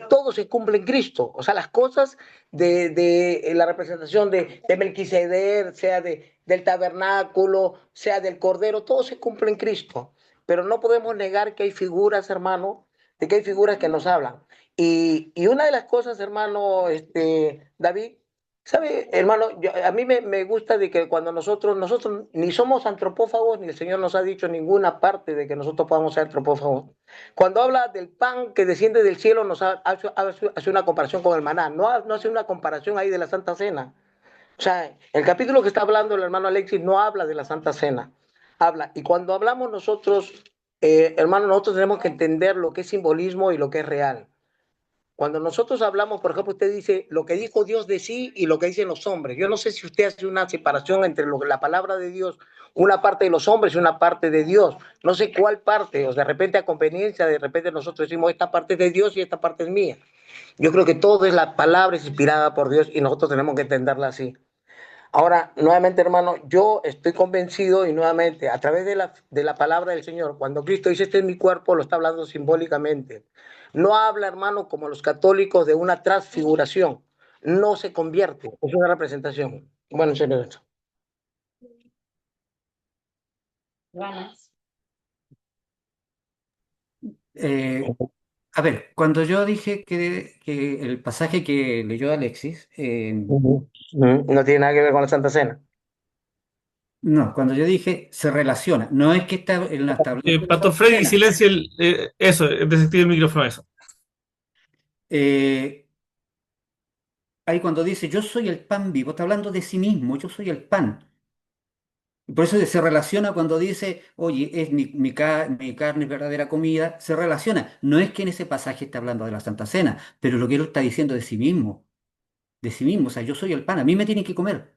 todo se cumple en Cristo. O sea, las cosas de la representación de Melquisedec, sea del tabernáculo, sea del cordero, todo se cumple en Cristo. Pero no podemos negar que hay figuras, hermano, de que hay figuras que nos hablan. Y una de las cosas, hermano, David, ¿sabe, hermano? A mí me gusta de que cuando nosotros ni somos antropófagos, ni el Señor nos ha dicho en ninguna parte de que nosotros podamos ser antropófagos. Cuando habla del pan que desciende del cielo, hace una comparación con el maná, no hace una comparación ahí de la Santa Cena. O sea, el capítulo que está hablando el hermano Alexis no habla de la Santa Cena, habla. Y cuando hablamos nosotros, hermano, nosotros tenemos que entender lo que es simbolismo y lo que es real. Cuando nosotros hablamos, por ejemplo, usted dice lo que dijo Dios de sí y lo que dicen los hombres. Yo no sé si usted hace una separación entre la palabra de Dios, una parte de los hombres y una parte de Dios. No sé cuál parte, o de repente a conveniencia, de repente nosotros decimos esta parte es de Dios y esta parte es mía. Yo creo que todo es la palabra es inspirada por Dios y nosotros tenemos que entenderla así. Ahora, nuevamente, hermano, yo estoy convencido y nuevamente, a través de la palabra del Señor, cuando Cristo dice, este es mi cuerpo, lo está hablando simbólicamente. No habla, hermano, como los católicos de una transfiguración. No se convierte, es una representación. Bueno, señor. Eh, a ver, cuando yo dije que el pasaje que leyó Alexis, No tiene nada que ver con la Santa Cena. no, cuando yo dije se relaciona, no es que está en la tabla de la Pastor Santa Freddy, Cena. silencia eso, desactive el micrófono, eso. Eh, Ahí cuando dice yo soy el pan vivo, está hablando de sí mismo, yo soy el pan. Y por eso se relaciona cuando dice, oye, es mi carne es verdadera comida, se relaciona. No es que en ese pasaje está hablando de la Santa Cena, pero lo que él está diciendo de sí mismo, o sea, yo soy el pan, a mí me tienen que comer.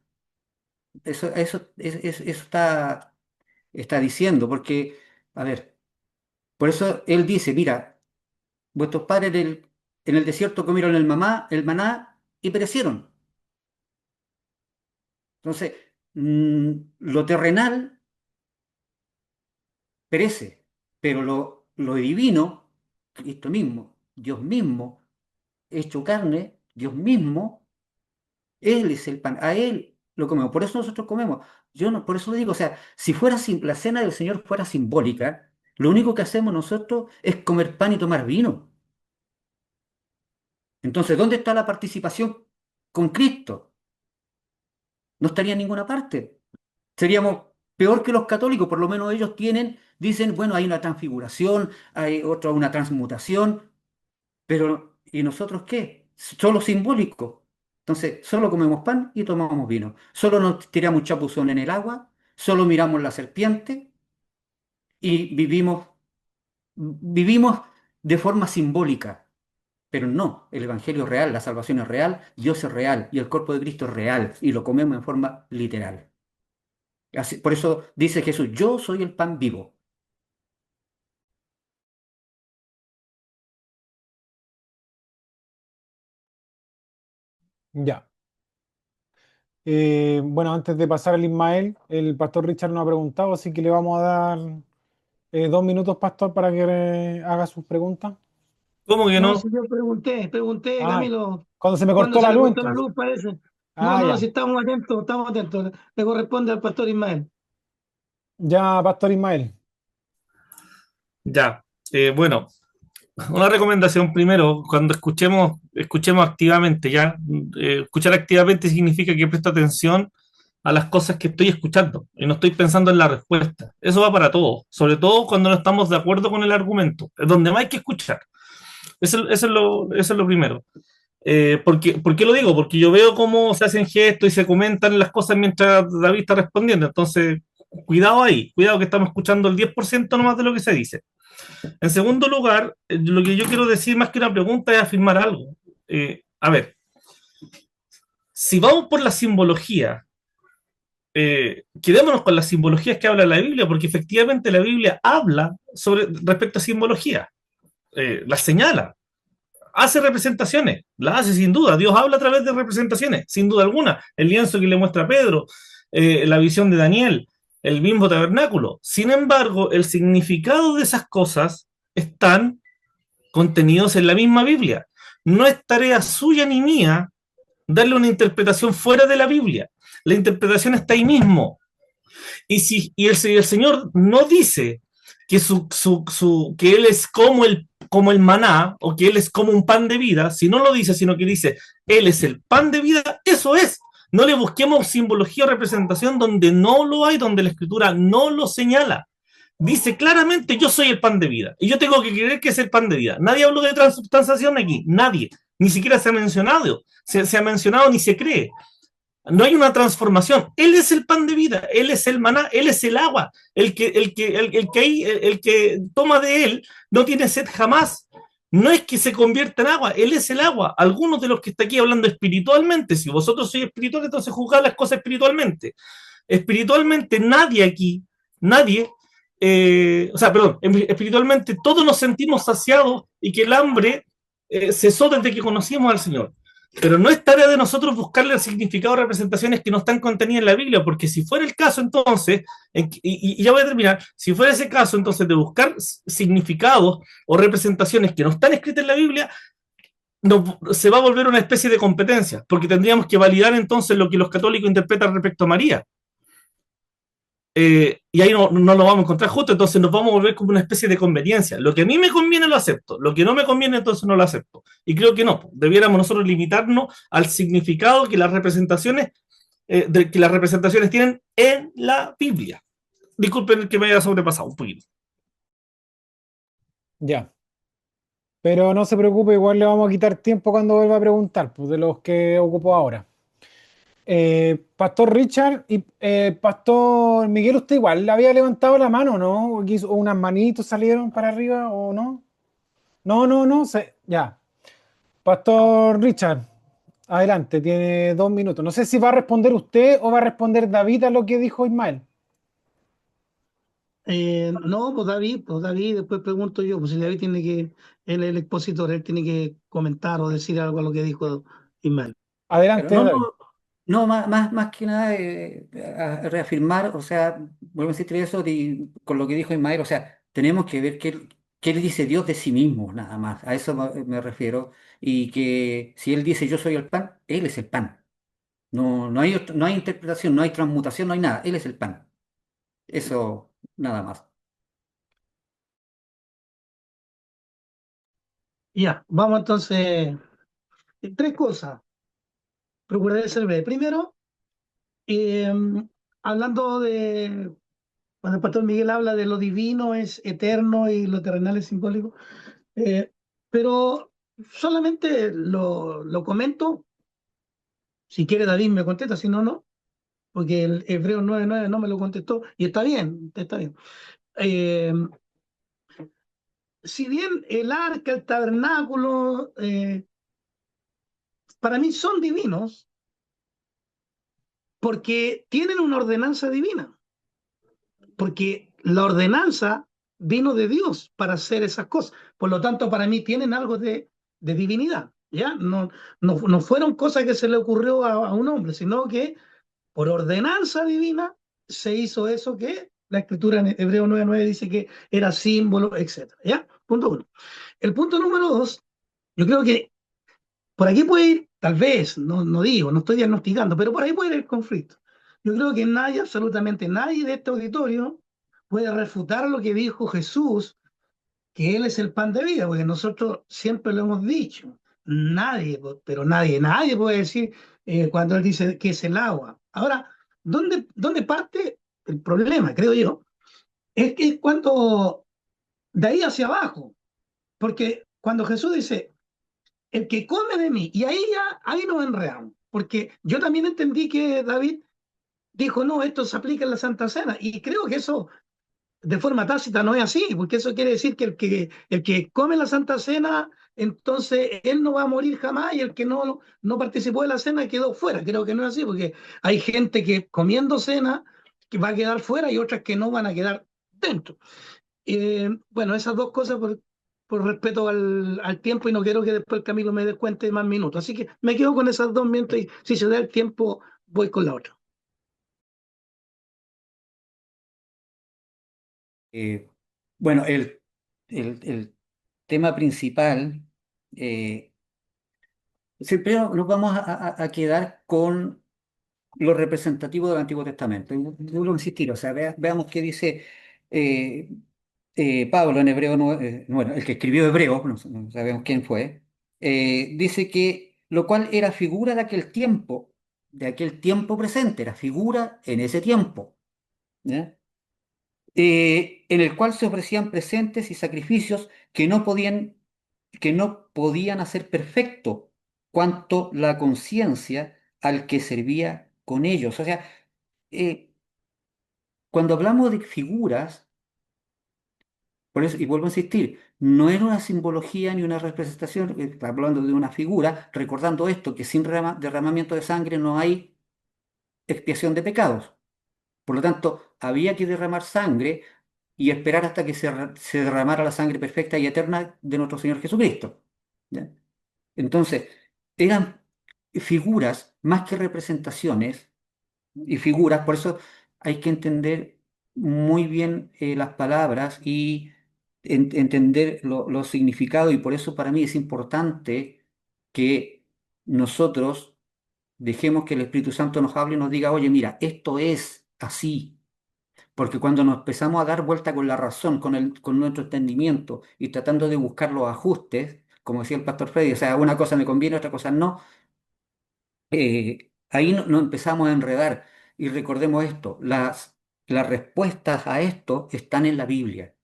Eso está está diciendo, porque, a ver, por eso él dice, mira, vuestros padres en el desierto comieron el maná y perecieron. Entonces, lo terrenal perece, pero lo divino, Cristo mismo, Dios mismo, hecho carne, Dios mismo, Él es el pan, a Él lo comemos, por eso nosotros comemos. Yo no, por eso digo, o sea, si fuera la cena del Señor fuera simbólica, lo único que hacemos nosotros es comer pan y tomar vino. Entonces, ¿dónde está la participación con Cristo? No estaría en ninguna parte. Seríamos peor que los católicos, por lo menos ellos dicen, bueno, hay una transfiguración, hay otra, una transmutación, pero ¿y nosotros qué? Solo simbólico. Entonces, solo comemos pan y tomamos vino. Solo nos tiramos un chapuzón en el agua, solo miramos la serpiente y vivimos de forma simbólica. Pero no, el Evangelio es real, la salvación es real, Dios es real y el cuerpo de Cristo es real y lo comemos en forma literal. Por eso dice Jesús, yo soy el pan vivo. Ya. Bueno, antes de pasar al Ismael, el pastor Richard nos ha preguntado, así que le vamos a dar 2 minutos, pastor, para que haga sus preguntas. ¿Cómo que No, no? si yo pregunté, Ah, Camilo, cuando se me cuando cortó se la le luz, cortó la entonces. luz, parece. No, Ah, no, ya. si estamos atentos. Le corresponde al pastor Ismael. Ya, pastor Ismael. Ya. Bueno, una recomendación primero, cuando escuchemos activamente, ¿ya? Escuchar activamente significa que presto atención a las cosas que estoy escuchando y no estoy pensando en la respuesta. Eso va para todo, sobre todo cuando no estamos de acuerdo con el argumento, es donde más hay que escuchar. Eso es lo primero. ¿Por qué lo digo? Porque yo veo cómo se hacen gestos y se comentan las cosas mientras David está respondiendo. Entonces, cuidado ahí, cuidado que estamos escuchando el 10% nomás de lo que se dice. En segundo lugar, lo que yo quiero decir más que una pregunta es afirmar algo. A ver, si vamos por la simbología, quedémonos con las simbologías que habla la Biblia, porque efectivamente la Biblia habla respecto a simbología, las señala, hace representaciones, las hace sin duda. Dios habla a través de representaciones, sin duda alguna. El lienzo que le muestra a Pedro, la visión de Daniel, el mismo tabernáculo. Sin embargo, el significado de esas cosas están contenidos en la misma Biblia. No es tarea suya ni mía darle una interpretación fuera de la Biblia. La interpretación está ahí mismo. Y el Señor no dice que Él es como el maná o que Él es como un pan de vida, si no lo dice, sino que dice, Él es el pan de vida, eso es. No le busquemos simbología o representación donde no lo hay, donde la Escritura no lo señala. Dice claramente, yo soy el pan de vida. Y yo tengo que creer que es el pan de vida. Nadie habló de transubstanciación aquí, nadie. Ni siquiera se ha mencionado, se ha mencionado ni se cree. No hay una transformación. Él es el pan de vida, Él es el maná, Él es el agua. El que toma de Él no tiene sed jamás. No es que se convierta en agua, Él es el agua. Algunos de los que está aquí hablando espiritualmente, si vosotros sois espirituales, entonces juzgad las cosas espiritualmente. Espiritualmente nadie aquí, nadie, espiritualmente todos nos sentimos saciados y que el hambre cesó desde que conocimos al Señor. Pero no es tarea de nosotros buscarle el significado de representaciones que no están contenidas en la Biblia, porque si fuera el caso entonces, y ya voy a terminar, si fuera ese caso entonces de buscar significados o representaciones que no están escritas en la Biblia, se va a volver una especie de competencia, porque tendríamos que validar entonces lo que los católicos interpretan respecto a María. Y ahí no lo vamos a encontrar justo, entonces nos vamos a volver como una especie de conveniencia. Lo que a mí me conviene lo acepto, lo que no me conviene entonces no lo acepto. Y creo que no, debiéramos nosotros limitarnos al significado que las representaciones tienen en la Biblia. Disculpen que me haya sobrepasado un poquito. Ya. Pero no se preocupe, igual le vamos a quitar tiempo cuando vuelva a preguntar, pues de los que ocupó ahora. Pastor Richard y Pastor Miguel, ¿usted igual le había levantado la mano, no? ¿O unas manitos salieron para arriba o no? No, ya. Pastor Richard, adelante, tiene 2 minutos. No sé si va a responder usted o va a responder David a lo que dijo Ismael. No, pues David, después pregunto yo, pues si David tiene que, él es el expositor, él tiene que comentar o decir algo a lo que dijo Ismael. Pero Adelante, no, David. no, no, más que nada a reafirmar, o sea, vuelvo a insistir eso con lo que dijo Ismael, o sea, tenemos que ver qué le dice Dios de sí mismo, nada más, a eso me refiero, y que si Él dice yo soy el pan, Él es el pan, no hay interpretación, no hay transmutación, no hay nada, Él es el pan, eso nada más. Ya, vamos entonces, tres cosas, procuraré ser breve. Primero, eh, hablando de, cuando el pastor Miguel habla de lo divino es eterno y lo terrenal es simbólico, eh, pero solamente lo comento, si quiere David me contesta, si no, no, porque el Hebreo 9:9 no me lo contestó y está bien, está bien. Eh, si bien el arca, el tabernáculo, para mí son divinos porque tienen una ordenanza divina, porque la ordenanza vino de Dios para hacer esas cosas. Por lo tanto, para mí tienen algo de divinidad, ¿ya? No fueron cosas que se le ocurrió a un hombre, sino que por ordenanza divina se hizo eso que la escritura en Hebreo 9:9 dice que era símbolo, etcétera, ¿ya? Punto uno. El punto número dos, yo creo que por aquí puede ir, tal vez, no digo, no estoy diagnosticando, pero por ahí puede ir el conflicto. Yo creo que nadie, absolutamente nadie de este auditorio puede refutar lo que dijo Jesús, que Él es el pan de vida, porque nosotros siempre lo hemos dicho. Nadie, pero nadie puede decir cuando Él dice que es el agua. Ahora, ¿dónde parte el problema, creo yo? Es que cuando de ahí hacia abajo, porque cuando Jesús dice, el que come de mí, y ahí ya, ahí nos enredamos, porque yo también entendí que David dijo, no, esto se aplica en la Santa Cena, y creo que eso de forma tácita no es así, porque eso quiere decir que el que come la Santa Cena, entonces él no va a morir jamás, y el que no participó de la cena quedó fuera. Creo que no es así, porque hay gente que comiendo cena que va a quedar fuera y otras que no van a quedar dentro. Bueno, esas dos cosas por respeto al tiempo y no quiero que después Camilo me descuente más minutos. Así que me quedo con esas dos mientras y si se da el tiempo voy con la otra. Eh, bueno, el tema principal, eh, siempre nos vamos a quedar con lo representativo del Antiguo Testamento. Y vuelvo a insistir, o sea, veamos qué dice eh, Pablo en Hebreo, bueno, el que escribió Hebreo, no sabemos quién fue, dice que lo cual era figura de aquel tiempo presente, era figura en ese tiempo, ¿ya? En el cual se ofrecían presentes y sacrificios que no podían hacer perfecto cuanto la conciencia al que servía con ellos. O sea, eh, cuando hablamos de figuras, por eso, y vuelvo a insistir, no era una simbología ni una representación, hablando de una figura, recordando esto, que sin derramamiento de sangre no hay expiación de pecados. Por lo tanto, había que derramar sangre y esperar hasta que se derramara la sangre perfecta y eterna de nuestro Señor Jesucristo. ¿Ya? Entonces, eran figuras más que representaciones y figuras, por eso hay que entender muy bien las palabras y entender los significados y por eso para mí es importante que nosotros dejemos que el Espíritu Santo nos hable y nos diga, oye, mira, esto es así. Porque cuando nos empezamos a dar vuelta con la razón, con nuestro entendimiento y tratando de buscar los ajustes, como decía el pastor Freddy, o sea, una cosa me conviene, otra cosa no, ahí nos empezamos a enredar. Y recordemos esto, las respuestas a esto están en la Biblia,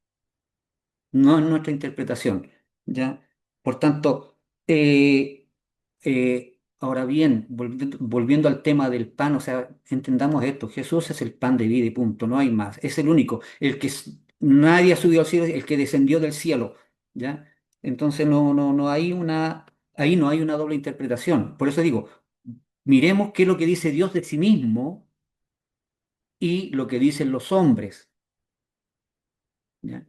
no en nuestra interpretación, ¿ya? Por tanto, ahora bien, volviendo al tema del pan, o sea, entendamos esto, Jesús es el pan de vida y punto, no hay más, es el único, nadie ha subido al cielo, el que descendió del cielo, ¿ya? Entonces no hay ahí no hay una doble interpretación, por eso digo, miremos qué es lo que dice Dios de sí mismo y lo que dicen los hombres. ¿ya?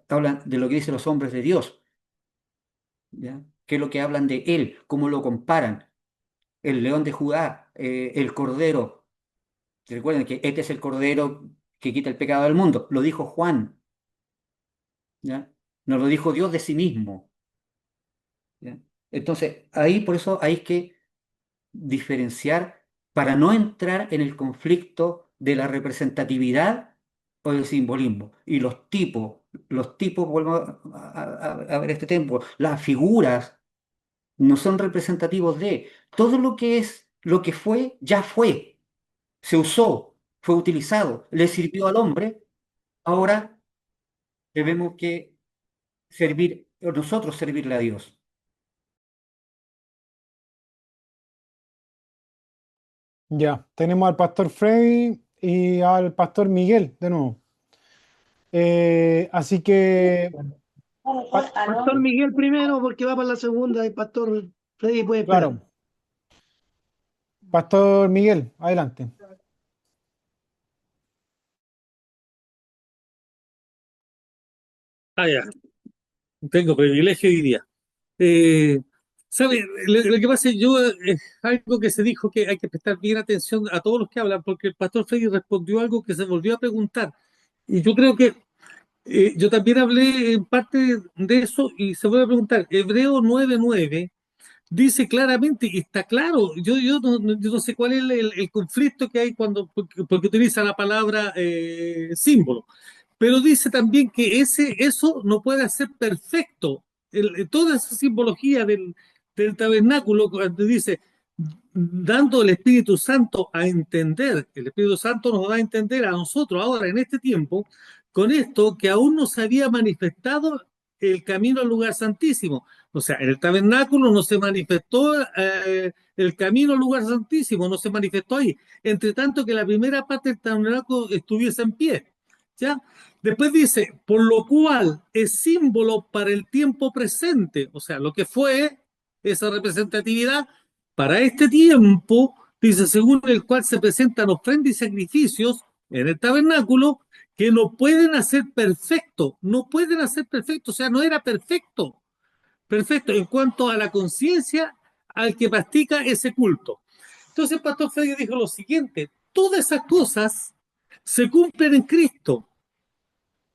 Hablan de lo que dicen los hombres de Dios, ¿ya? ¿Qué es lo que hablan de Él? ¿Cómo lo comparan? El león de Judá, el cordero. Recuerden que este es el cordero que quita el pecado del mundo. Lo dijo Juan, ¿ya? Nos lo dijo Dios de sí mismo, ¿ya? Entonces, ahí por eso hay que diferenciar para no entrar en el conflicto de la representatividad o del simbolismo. Y los tipos, vuelvo a ver este tiempo, las figuras no son representativos de todo lo que es, lo que fue, ya fue, se usó, fue utilizado, le sirvió al hombre, ahora debemos que servir, nosotros servirle a Dios. Ya, tenemos al pastor Freddy y al pastor Miguel de nuevo. Así que, Pastor Miguel primero, porque va para la segunda, y Pastor Freddy puede esperar. claro, pastor Miguel, adelante. Ah, ya, tengo privilegio hoy día. Eh, ¿Sabe? Lo que pasa es yo, algo que se dijo que hay que prestar bien atención a todos los que hablan, porque el pastor Freddy respondió algo que se volvió a preguntar. Y yo creo que yo también hablé en parte de eso y se vuelve a preguntar. Hebreo 9:9 dice claramente, y está claro, yo no sé cuál es el conflicto que hay porque utiliza la palabra símbolo, pero dice también que eso no puede ser perfecto. Toda esa simbología del tabernáculo, cuando dice, dando el Espíritu Santo a entender, el Espíritu Santo nos da a entender a nosotros ahora en este tiempo, con esto que aún no se había manifestado el camino al lugar santísimo. O sea, en el tabernáculo no se manifestó el camino al lugar santísimo, no se manifestó ahí. Entre tanto que la primera parte del tabernáculo estuviese en pie. ¿Ya? Después dice, por lo cual es símbolo para el tiempo presente. O sea, lo que fue esa representatividad para este tiempo, dice, según el cual se presentan ofrendas y sacrificios en el tabernáculo que no pueden hacer perfecto, no pueden hacer perfecto, o sea, no era perfecto. Perfecto, en cuanto a la conciencia al que practica ese culto. Entonces el pastor Freddy dijo lo siguiente, todas esas cosas se cumplen en Cristo.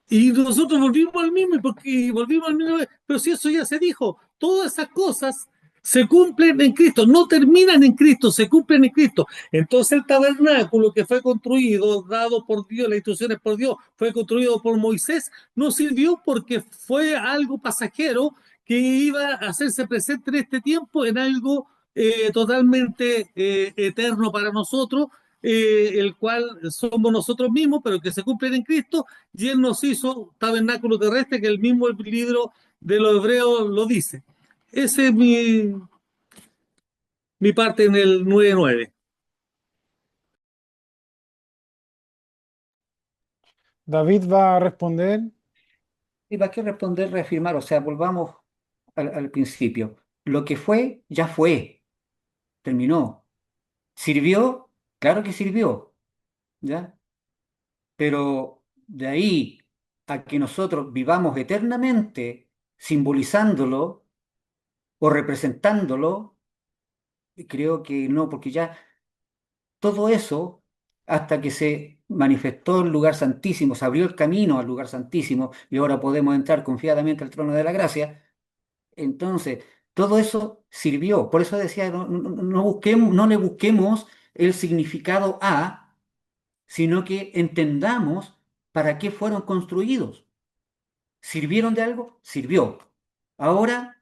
Y nosotros volvimos al mismo, porque volvimos al mismo, pero si eso ya se dijo, todas esas cosas se cumplen en Cristo, no terminan en Cristo, se cumplen en Cristo. Entonces el tabernáculo que fue construido, dado por Dios, las instrucciones por Dios, fue construido por Moisés, no sirvió porque fue algo pasajero que iba a hacerse presente en este tiempo en algo totalmente eterno para nosotros, el cual somos nosotros mismos, pero que se cumplen en Cristo, y Él nos hizo tabernáculo terrestre, que el mismo libro de los Hebreos lo dice. Ese es mi parte en el 9:9. David va a responder. ¿Y para qué responder, reafirmar? O sea, volvamos al principio. Lo que fue, ya fue, terminó. ¿Sirvió? Claro que sirvió, ¿ya? Pero de ahí a que nosotros vivamos eternamente simbolizándolo o representándolo, creo que no, porque ya todo eso, hasta que se manifestó el lugar santísimo, se abrió el camino al lugar santísimo y ahora podemos entrar confiadamente al trono de la gracia. Entonces, todo eso sirvió. Por eso decía, no busquemos, no le busquemos el significado a, sino que entendamos para qué fueron construidos. ¿Sirvieron de algo? Sirvió. Ahora,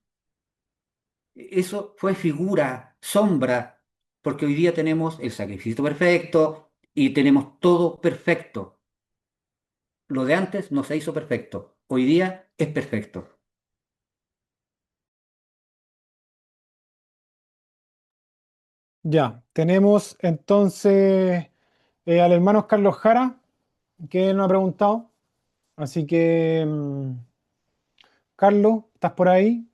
eso fue figura, sombra, porque hoy día tenemos el sacrificio perfecto y tenemos todo perfecto. Lo de antes no se hizo perfecto. Hoy día es perfecto. Ya, tenemos entonces al hermano Carlos Jara, que él nos ha preguntado. Así que, Carlos, ¿estás por ahí?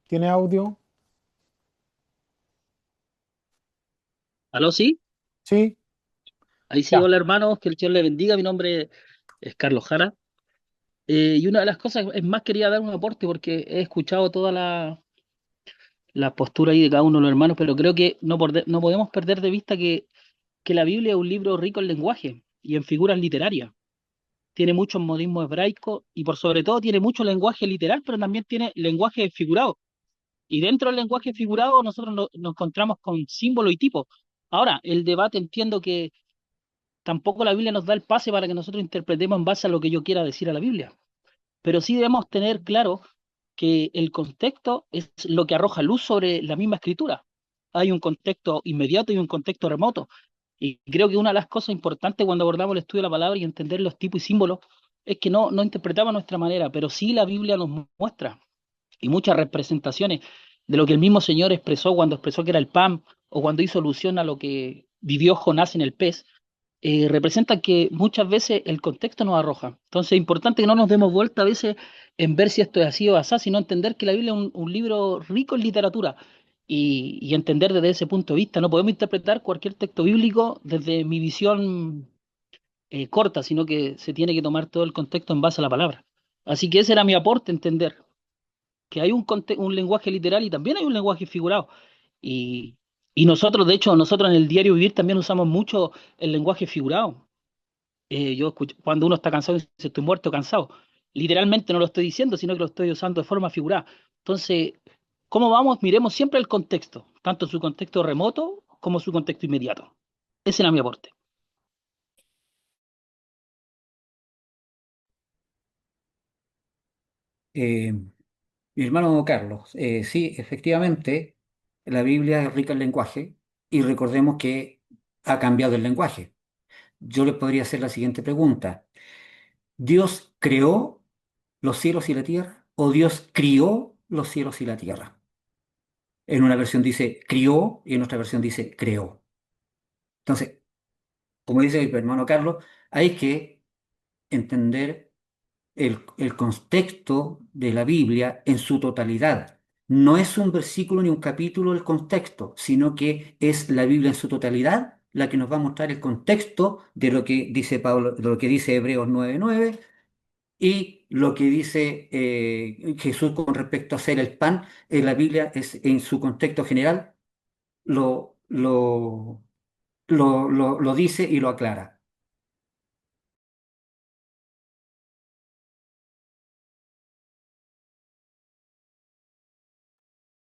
¿Tiene audio? ¿Aló, sí? Sí, Ahí sí, ya. hola hermanos, que el Señor le bendiga. Mi nombre es Carlos Jara. Y una de las cosas, es más, quería dar un aporte porque he escuchado toda la postura ahí de cada uno de los hermanos, pero creo que no podemos perder de vista que la Biblia es un libro rico en lenguaje y en figuras literarias. Tiene muchos modismos hebraicos y por sobre todo tiene mucho lenguaje literal, pero también tiene lenguaje figurado. Y dentro del lenguaje figurado nosotros nos encontramos con símbolos y tipos. Ahora, el debate entiendo que tampoco la Biblia nos da el pase para que nosotros interpretemos en base a lo que yo quiera decir a la Biblia, pero sí debemos tener claro que el contexto es lo que arroja luz sobre la misma escritura. Hay un contexto inmediato y un contexto remoto. Y creo que una de las cosas importantes cuando abordamos el estudio de la palabra y entender los tipos y símbolos es que no interpretamos a nuestra manera, pero sí la Biblia nos muestra y muchas representaciones de lo que el mismo Señor expresó cuando expresó que era el pan o cuando hizo alusión a lo que vivió Jonás en el pez, representan que muchas veces el contexto nos arroja. Entonces es importante que no nos demos vuelta a veces en ver si esto es así o así, sino entender que la Biblia es un libro rico en literatura y entender desde ese punto de vista. No podemos interpretar cualquier texto bíblico desde mi visión corta, sino que se tiene que tomar todo el contexto en base a la palabra. Así que ese era mi aporte, entender que hay un lenguaje literal y también hay un lenguaje figurado. Y, y nosotros, de hecho, nosotros en el diario vivir también usamos mucho el lenguaje figurado. Yo escucho, cuando uno está cansado, dice estoy muerto, cansado. Literalmente no lo estoy diciendo, sino que lo estoy usando de forma figurada. Entonces, ¿cómo vamos? Miremos siempre el contexto, tanto su contexto remoto como su contexto inmediato. Ese era mi aporte. Eh, Mi hermano Carlos, sí, efectivamente, la Biblia es rica en lenguaje y recordemos que ha cambiado el lenguaje. Yo le podría hacer la siguiente pregunta. ¿Dios creó los cielos y la tierra o Dios crió los cielos y la tierra? En una versión dice crió y en otra versión dice creó. Entonces, como dice el hermano Carlos, hay que entender el contexto de la Biblia en su totalidad. No es un versículo ni un capítulo el contexto, sino que es la Biblia en su totalidad la que nos va a mostrar el contexto de lo que dice Pablo, de lo que dice Hebreos 9:9 y lo que dice Jesús con respecto a hacer el pan. En la Biblia es en su contexto general lo, lo, lo dice y lo aclara.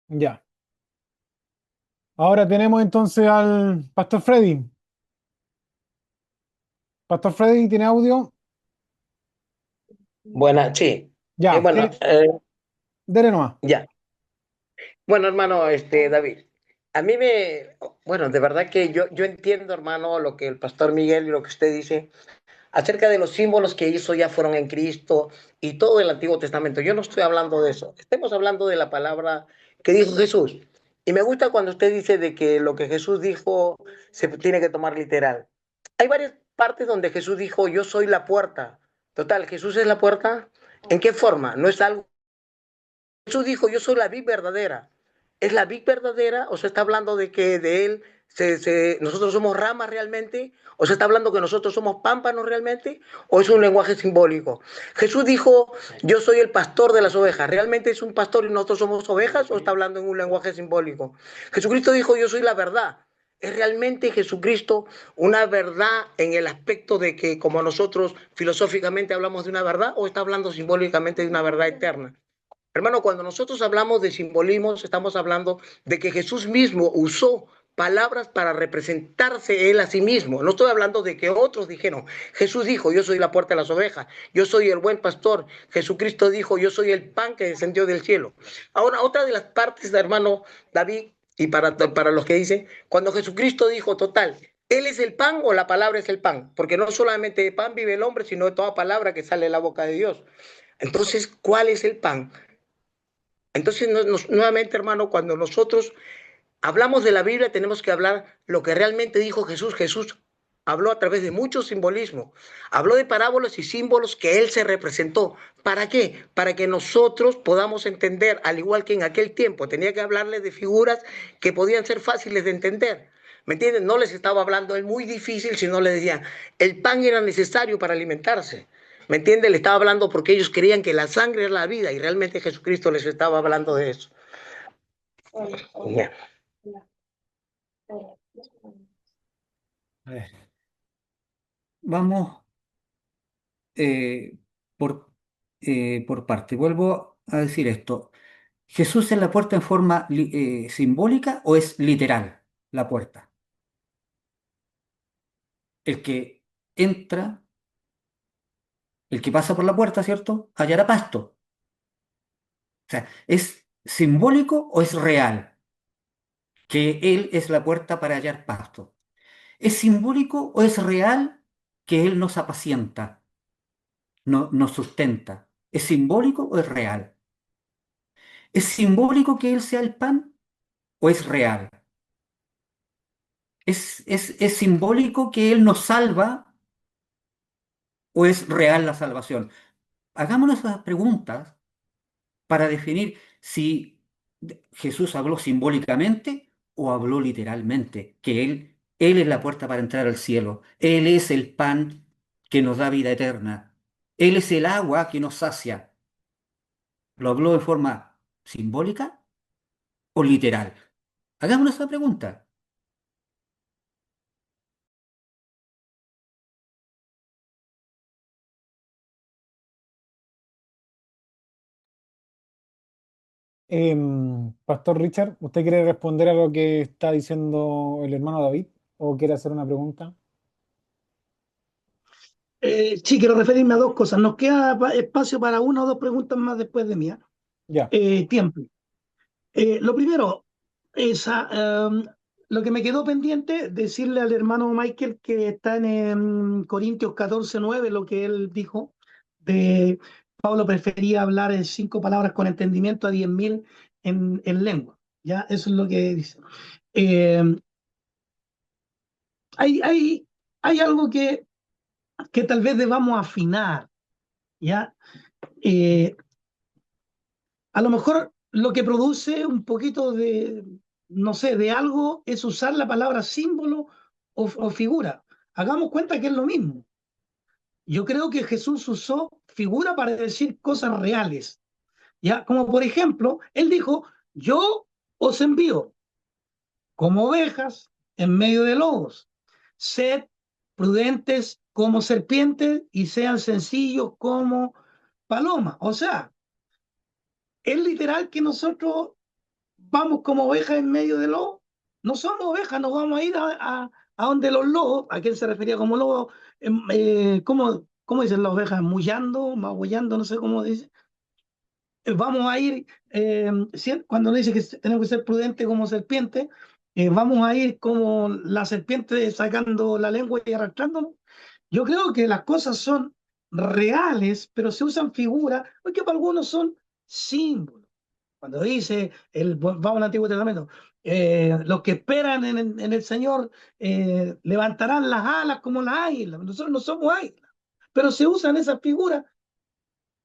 Ya. Ahora tenemos entonces al Pastor Freddy. Pastor Freddy, ¿tiene audio? Buena, sí. Ya, Bueno, dele nomás. ya. Bueno, hermano, David, a mí bueno, de verdad que yo entiendo, hermano, lo que el pastor Miguel y lo que usted dice acerca de los símbolos que hizo ya fueron en Cristo y todo el Antiguo Testamento. Yo no estoy hablando de eso. Estamos hablando de la palabra que dijo Jesús. Y me gusta cuando usted dice de que lo que Jesús dijo se tiene que tomar literal. Hay varias partes donde Jesús dijo, yo soy la puerta. Total, Jesús es la puerta. ¿En qué forma? No es algo. Jesús dijo, yo soy la vid verdadera. ¿Es la vid verdadera o se está hablando de que de él nosotros somos ramas realmente? ¿O se está hablando que nosotros somos pámpanos realmente? ¿O es un lenguaje simbólico? Jesús dijo, yo soy el pastor de las ovejas. ¿Realmente es un pastor y nosotros somos ovejas o está hablando en un lenguaje simbólico? Jesucristo dijo, yo soy la verdad. ¿Es realmente Jesucristo una verdad en el aspecto de que como nosotros filosóficamente hablamos de una verdad o está hablando simbólicamente de una verdad eterna? Hermano, cuando nosotros hablamos de simbolismos, estamos hablando de que Jesús mismo usó palabras para representarse él a sí mismo. No estoy hablando de que otros dijeron. Jesús dijo, yo soy la puerta de las ovejas, yo soy el buen pastor. Jesucristo dijo, yo soy el pan que descendió del cielo. Ahora, otra de las partes, hermano David, y para los que dicen, cuando Jesucristo dijo, total, ¿él es el pan o la palabra es el pan? Porque no solamente de pan vive el hombre, sino de toda palabra que sale de la boca de Dios. Entonces, ¿cuál es el pan? Entonces, nuevamente, hermano, cuando nosotros hablamos de la Biblia, tenemos que hablar lo que realmente dijo Jesús. Jesús habló a través de mucho simbolismo. Habló de parábolas y símbolos que él se representó. ¿Para qué? Para que nosotros podamos entender, al igual que en aquel tiempo, tenía que hablarles de figuras que podían ser fáciles de entender. ¿Me entienden? No les estaba hablando él muy difícil, sino les decía, el pan era necesario para alimentarse. ¿Me entiende? Le estaba hablando porque ellos creían que la sangre era la vida y realmente Jesucristo les estaba hablando de eso. Yeah. A ver, vamos eh, por, por parte. Vuelvo a decir esto. ¿Jesús es la puerta en forma simbólica o es literal la puerta? El que entra, el que pasa por la puerta, ¿cierto? Hallará pasto. O sea, ¿es simbólico o es real que Él es la puerta para hallar pasto? ¿Es simbólico o es real que Él nos apacienta, nos sustenta? ¿Es simbólico o es real? ¿Es simbólico que Él sea el pan o es real? ¿Es simbólico que Él nos salva o es real la salvación? Hagámonos esas preguntas para definir si Jesús habló simbólicamente o habló literalmente, que Él es la puerta para entrar al cielo, Él es el pan que nos da vida eterna, Él es el agua que nos sacia. ¿Lo habló de forma simbólica o literal? Hagámonos esa pregunta. Pastor Richard, ¿usted quiere responder a lo que está diciendo el hermano David o quiere hacer una pregunta? Sí, quiero referirme a dos cosas. Nos queda espacio para una o dos preguntas más después de mía. Ya. Tiempo. Lo primero, lo que me quedó pendiente, decirle al hermano Michael que está en Corintios 14:9, lo que él dijo, de Pablo prefería hablar en 5 palabras con entendimiento a 10.000 en lengua. ¿Ya? Eso es lo que dice. Eh, hay algo que tal vez debamos afinar, ¿ya? Eh, a lo mejor lo que produce un poquito de, no sé, de algo es usar la palabra símbolo o figura. Hagamos cuenta que es lo mismo. Yo creo que Jesús usó figura para decir cosas reales, ¿ya? Como por ejemplo, él dijo, yo os envío como ovejas en medio de lobos. Sed prudentes como serpientes y sean sencillos como palomas. O sea, es literal que nosotros vamos como ovejas en medio de lobos. No somos ovejas, nos vamos a ir a donde los lobos. ¿A quién se refería como lobos? ¿Cómo dicen las ovejas? Mullando, magullando, no sé cómo dice. Vamos a ir, cuando dice que tenemos que ser prudentes como serpiente, vamos a ir como la serpiente sacando la lengua y arrastrándonos. Yo creo que las cosas son reales, pero se usan figuras, porque para algunos son símbolos. Cuando dice, vamos al Antiguo Testamento, los que esperan en el Señor levantarán las alas como las águilas. Nosotros no somos águilas, pero se usan esas figuras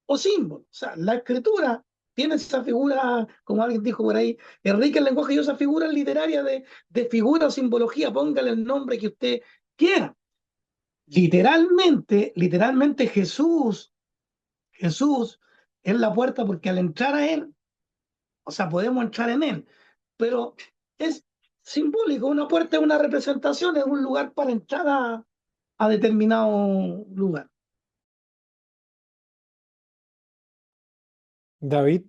o símbolos. O sea, la escritura tiene esa figura, como alguien dijo por ahí, enrique el lenguaje y esa figura literaria de figura o simbología, póngale el nombre que usted quiera. Literalmente Jesús es la puerta porque al entrar a Él, o sea, podemos entrar en Él, pero es simbólico, una puerta es una representación, es un lugar para entrar a determinado lugar. David,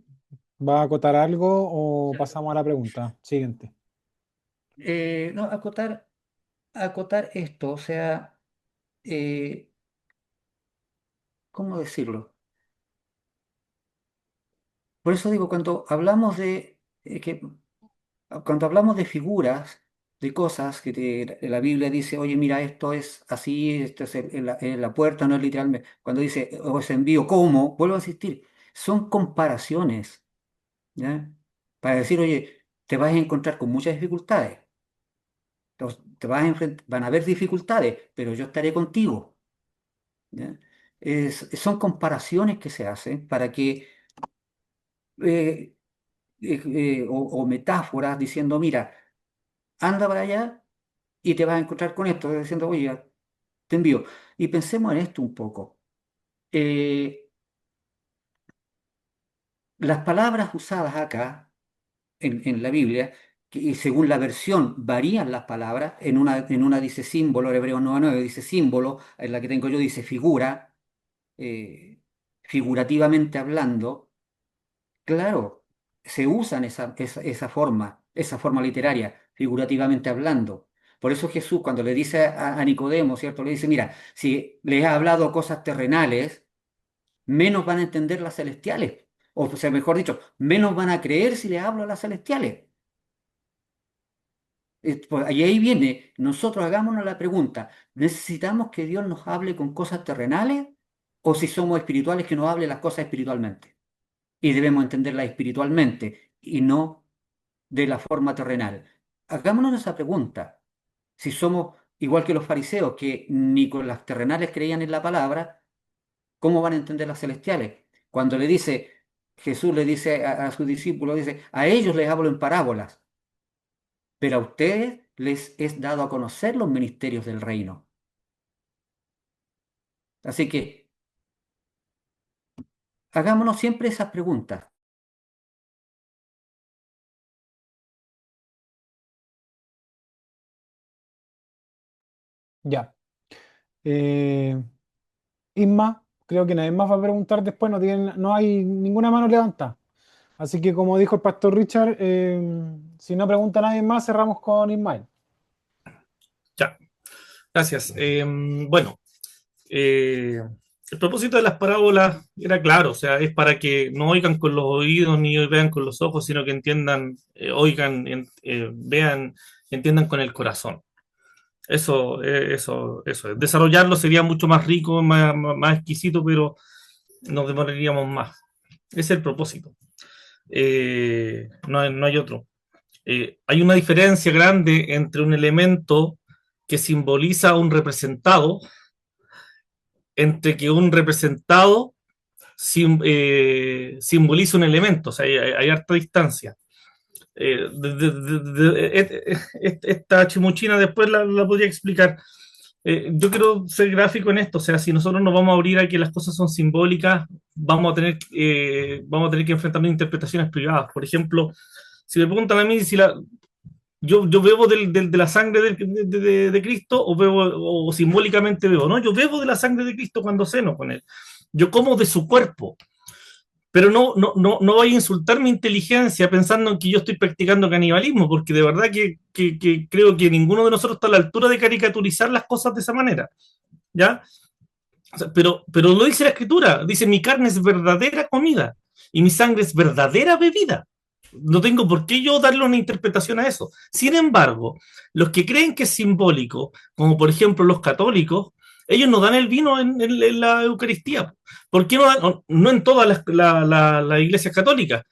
¿va a acotar algo o pasamos a la pregunta siguiente? No, acotar esto, o sea, eh, ¿cómo decirlo? Por eso digo, cuando hablamos de figuras, de cosas la Biblia dice, oye, mira, esto es así, esto es en la puerta, no es literalmente. Cuando dice, os envío, ¿cómo? Vuelvo a insistir, son comparaciones, ¿ya? Para decir, oye, te vas a encontrar con muchas dificultades, van a haber dificultades, pero yo estaré contigo, ¿ya? Son comparaciones que se hacen para que, eh, o metáforas diciendo, mira, anda para allá y te vas a encontrar con esto, diciendo, oye, te envío. Y pensemos en esto un poco. eh, las palabras usadas acá en la Biblia, y según la versión varían las palabras, en una dice símbolo, el Hebreo 9:9 dice símbolo, en la que tengo yo dice figura, eh, figurativamente hablando. Claro, se usan esa forma literaria, figurativamente hablando. Por eso Jesús, cuando le dice a Nicodemo, ¿cierto? Le dice, mira, si les ha hablado cosas terrenales, menos van a entender las celestiales. O sea, mejor dicho, menos van a creer si les hablo a las celestiales. Y ahí viene, nosotros hagámonos la pregunta, ¿necesitamos que Dios nos hable con cosas terrenales o si somos espirituales que nos hable las cosas espiritualmente? Y debemos entenderlas espiritualmente y no de la forma terrenal. Hagámonos esa pregunta. Si somos igual que los fariseos, que ni con las terrenales creían en la palabra, ¿cómo van a entender las celestiales? Cuando Jesús le dice a sus discípulos, dice, a ellos les hablo en parábolas, pero a ustedes les es dado a conocer los ministerios del reino. Así que hagámonos siempre esas preguntas. Ya. Eh, Isma, creo que nadie más va a preguntar después, no hay ninguna mano levantada. Así que como dijo el pastor Richard, si no pregunta nadie más, cerramos con Ismael. Ya, gracias. Bueno, el propósito de las parábolas era claro, o sea, es para que no oigan con los oídos ni vean con los ojos, sino que entiendan, oigan, vean, entiendan con el corazón. Eso. Desarrollarlo sería mucho más rico, más exquisito, pero nos demoraríamos más. Ese es el propósito. No hay otro. Hay una diferencia grande entre un elemento que simboliza un representado, entre que un representado simboliza un elemento, o sea, hay harta distancia. Esta chimuchina después la podría explicar. Yo quiero ser gráfico en esto, o sea, si nosotros nos vamos a abrir a que las cosas son simbólicas, vamos a tener que enfrentarnos a interpretaciones privadas. Por ejemplo, si me preguntan a mí si yo bebo de la sangre de Cristo o bebo o simbólicamente bebo, no, yo bebo de la sangre de Cristo cuando ceno con él. Yo como de su cuerpo, pero no vaya a insultar mi inteligencia pensando en que yo estoy practicando canibalismo, porque de verdad que creo que ninguno de nosotros está a la altura de caricaturizar las cosas de esa manera, ¿ya? O sea, pero lo dice la Escritura, dice, mi carne es verdadera comida y mi sangre es verdadera bebida. No tengo por qué yo darle una interpretación a eso. Sin embargo, los que creen que es simbólico, como por ejemplo los católicos, ellos no dan el vino en la Eucaristía. ¿Por qué no dan? No en todas las iglesias católicas,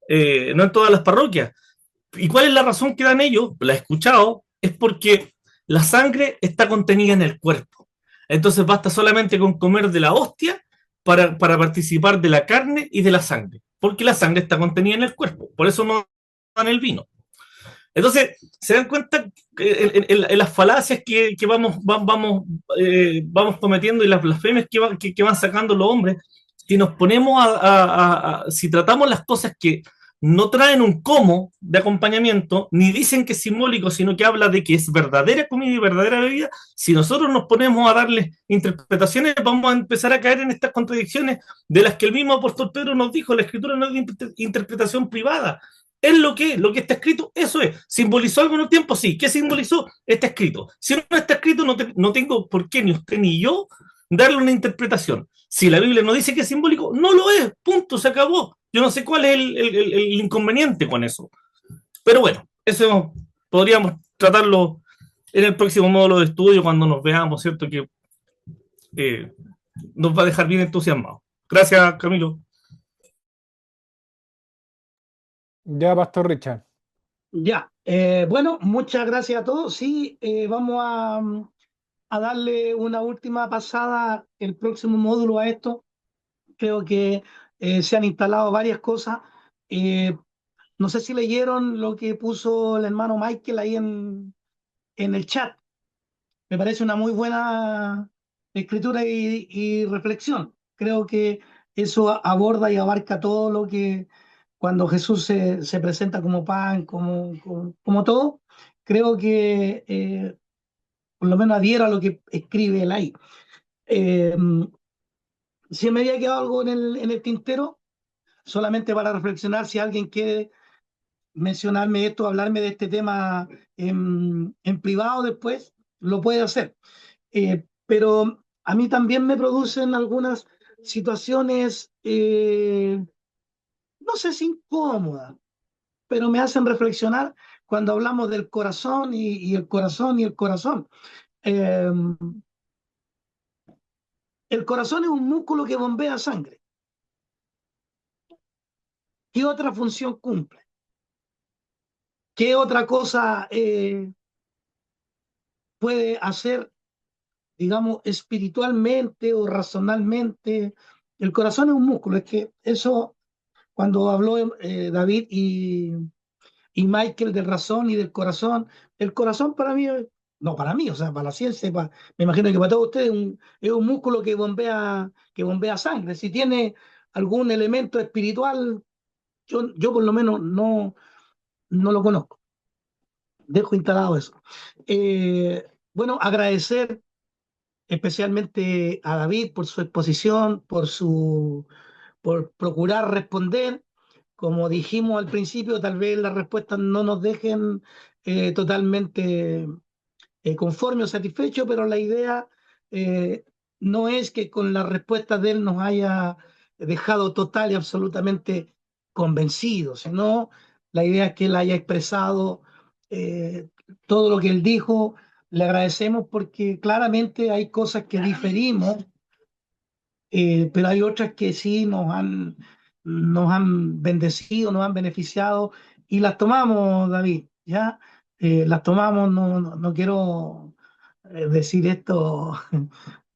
no en todas las parroquias. ¿Y cuál es la razón que dan ellos? La he escuchado, es porque la sangre está contenida en el cuerpo. Entonces basta solamente con comer de la hostia para participar de la carne y de la sangre, porque la sangre está contenida en el cuerpo, por eso no dan el vino. Entonces, se dan cuenta en las falacias que vamos cometiendo y las blasfemias que van sacando los hombres, si nos ponemos si tratamos las cosas que no traen un cómo de acompañamiento, ni dicen que es simbólico, sino que habla de que es verdadera comida y verdadera bebida, si nosotros nos ponemos a darles interpretaciones, vamos a empezar a caer en estas contradicciones de las que el mismo apóstol Pedro nos dijo, la escritura no es de interpretación privada, es lo que está escrito, eso es. ¿Simbolizó algo en el tiempo? Sí. ¿Qué simbolizó? Está escrito. Si no está escrito, no tengo por qué ni usted ni yo darle una interpretación. Si la Biblia no dice que es simbólico, no lo es. Punto, se acabó. Yo no sé cuál es el inconveniente con eso. Pero bueno, eso podríamos tratarlo en el próximo módulo de estudio cuando nos veamos, ¿cierto? Que nos va a dejar bien entusiasmados. Gracias, Camilo. Ya, pastor Richard. Ya, bueno, muchas gracias a todos. Sí, vamos a darle una última pasada el próximo módulo a esto. Creo que se han instalado varias cosas. No sé si leyeron lo que puso el hermano Michael ahí en el chat. Me parece una muy buena escritura y reflexión. creo que eso aborda y abarca todo lo que cuando Jesús se presenta como pan, como todo, creo que por lo menos adhiera a lo que escribe él ahí. Eh, si me había quedado algo en el tintero, solamente para reflexionar, si alguien quiere mencionarme esto, hablarme de este tema en privado después, lo puede hacer. Pero a mí también me producen algunas situaciones, no sé si incómodas, pero me hacen reflexionar cuando hablamos del corazón y el corazón y el corazón. Eh, el corazón es un músculo que bombea sangre. ¿Qué otra función cumple? ¿Qué otra cosa puede hacer, digamos, espiritualmente o racionalmente? El corazón es un músculo. Es que eso, cuando habló David y Michael del razón y del corazón, el corazón para mí, no para mí, o sea, para la ciencia, me imagino que para todos ustedes es un músculo que bombea sangre. Si tiene algún elemento espiritual, yo por lo menos no lo conozco. Dejo instalado eso. Bueno, agradecer especialmente a David por su exposición, por procurar responder. Como dijimos al principio, tal vez las respuestas no nos dejen totalmente conformes o satisfechos, pero la idea eh, no es que con las respuestas de él nos haya dejado total y absolutamente convencidos, sino la idea es que él haya expresado eh, todo lo que él dijo. Le agradecemos porque claramente hay cosas que diferimos, pero hay otras que sí nos han bendecido, nos han beneficiado y las tomamos, David, ¿ya? Las tomamos, no quiero decir esto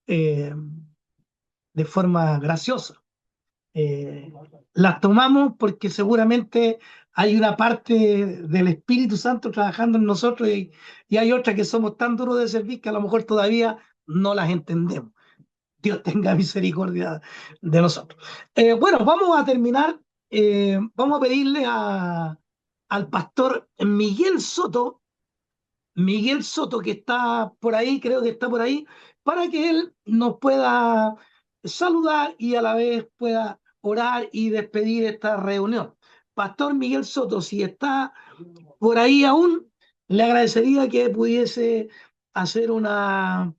eh, de forma graciosa. Eh, las tomamos porque seguramente hay una parte del Espíritu Santo trabajando en nosotros y hay otras que somos tan duros de servir que a lo mejor todavía no las entendemos. Dios tenga misericordia de nosotros. Bueno, vamos a terminar. Vamos a pedirle al pastor Miguel Soto, que está por ahí, creo que está por ahí, para que él nos pueda saludar y a la vez pueda orar y despedir esta reunión. Pastor Miguel Soto, si está por ahí aún, le agradecería que pudiese hacer una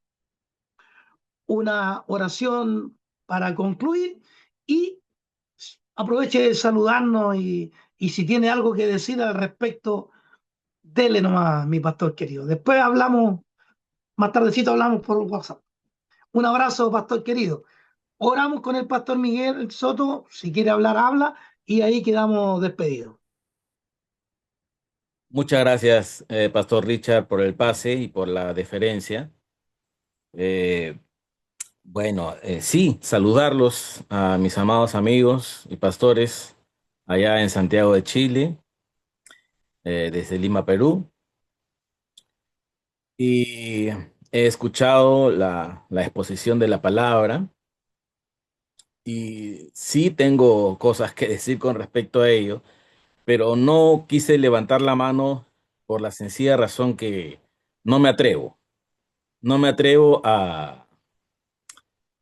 oración para concluir y aproveche de saludarnos y si tiene algo que decir al respecto, dele nomás, mi pastor querido. Después hablamos, más tardecito hablamos por WhatsApp. Un abrazo, pastor querido. Oramos con el pastor Miguel Soto, si quiere hablar, habla, y ahí quedamos despedidos. Muchas gracias, Pastor Richard, por el pase y por la deferencia. Eh, sí, saludarlos a mis amados amigos y pastores allá en Santiago de Chile, desde Lima, Perú. Y he escuchado la exposición de la palabra y sí tengo cosas que decir con respecto a ello, pero no quise levantar la mano por la sencilla razón que no me atrevo. No me atrevo a,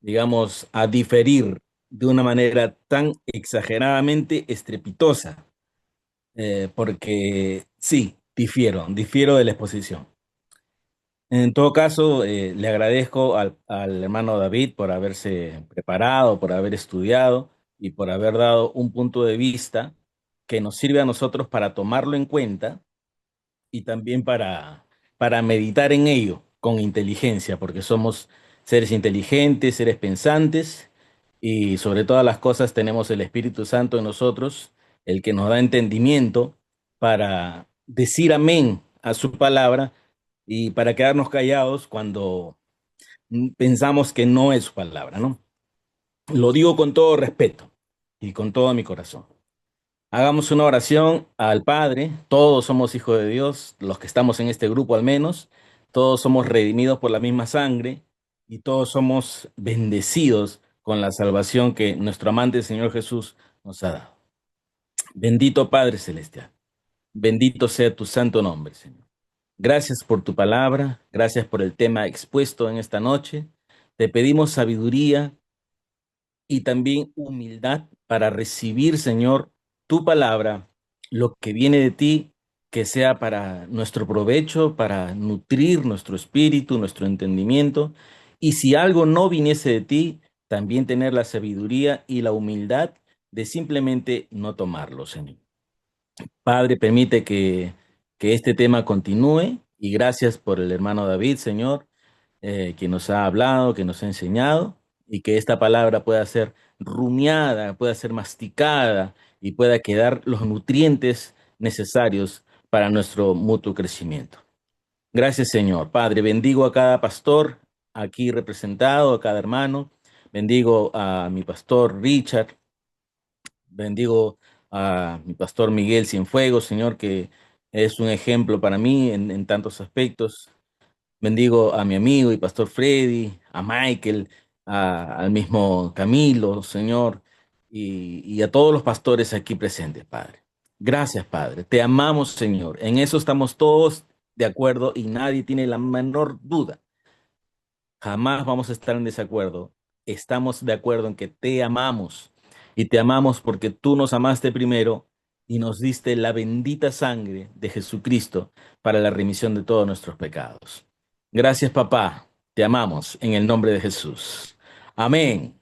digamos, a diferir de una manera tan exageradamente estrepitosa, porque sí, difiero de la exposición. En todo caso, le agradezco al hermano David por haberse preparado, por haber estudiado y por haber dado un punto de vista que nos sirve a nosotros para tomarlo en cuenta y también para meditar en ello con inteligencia, porque somos seres inteligentes, seres pensantes, y sobre todas las cosas tenemos el Espíritu Santo en nosotros, el que nos da entendimiento para decir amén a su palabra y para quedarnos callados cuando pensamos que no es su palabra, ¿no? Lo digo con todo respeto y con todo mi corazón. Hagamos una oración al Padre. Todos somos hijos de Dios, los que estamos en este grupo al menos. Todos somos redimidos por la misma sangre y todos somos bendecidos con la salvación que nuestro amante Señor Jesús nos ha dado. Bendito Padre Celestial, bendito sea tu santo nombre, Señor. Gracias por tu palabra, gracias por el tema expuesto en esta noche. Te pedimos sabiduría y también humildad para recibir, Señor, tu palabra, lo que viene de ti, que sea para nuestro provecho, para nutrir nuestro espíritu, nuestro entendimiento. Y si algo no viniese de ti, también tener la sabiduría y la humildad de simplemente no tomarlo, Señor. Padre, permite que este tema continúe y gracias por el hermano David, Señor, que nos ha hablado, que nos ha enseñado y que esta palabra pueda ser rumiada, pueda ser masticada y pueda quedar los nutrientes necesarios para nuestro mutuo crecimiento. Gracias, Señor. Padre, bendigo a cada pastor aquí representado, a cada hermano. Bendigo a mi pastor Richard. Bendigo a mi pastor Miguel Cienfuegos, Señor, que es un ejemplo para mí en tantos aspectos. Bendigo a mi amigo y pastor Freddy, a Michael, al mismo Camilo, Señor, y a todos los pastores aquí presentes, Padre. Gracias, Padre. Te amamos, Señor. En eso estamos todos de acuerdo y nadie tiene la menor duda. Jamás vamos a estar en desacuerdo. Estamos de acuerdo en que te amamos y te amamos porque tú nos amaste primero y nos diste la bendita sangre de Jesucristo para la remisión de todos nuestros pecados. Gracias, papá. Te amamos en el nombre de Jesús. Amén.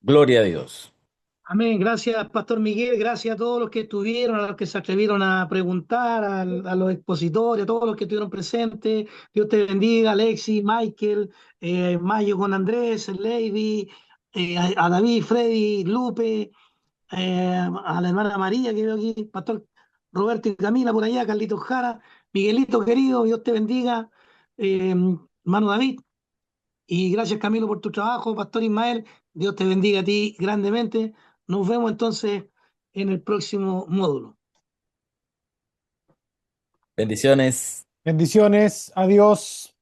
Gloria a Dios. Amén. Gracias, Pastor Miguel. Gracias a todos los que estuvieron, a los que se atrevieron a preguntar, a los expositores, a todos los que estuvieron presentes. Dios te bendiga, Alexis, Michael, Mayo con Andrés, Lady, a David, Freddy, Lupe, a la hermana María que veo aquí, Pastor Roberto y Camila por allá, Carlitos Jara, Miguelito querido, Dios te bendiga, hermano David. Y gracias, Camilo, por tu trabajo, Pastor Ismael. Dios te bendiga a ti grandemente. Nos vemos entonces en el próximo módulo. Bendiciones. Bendiciones, adiós.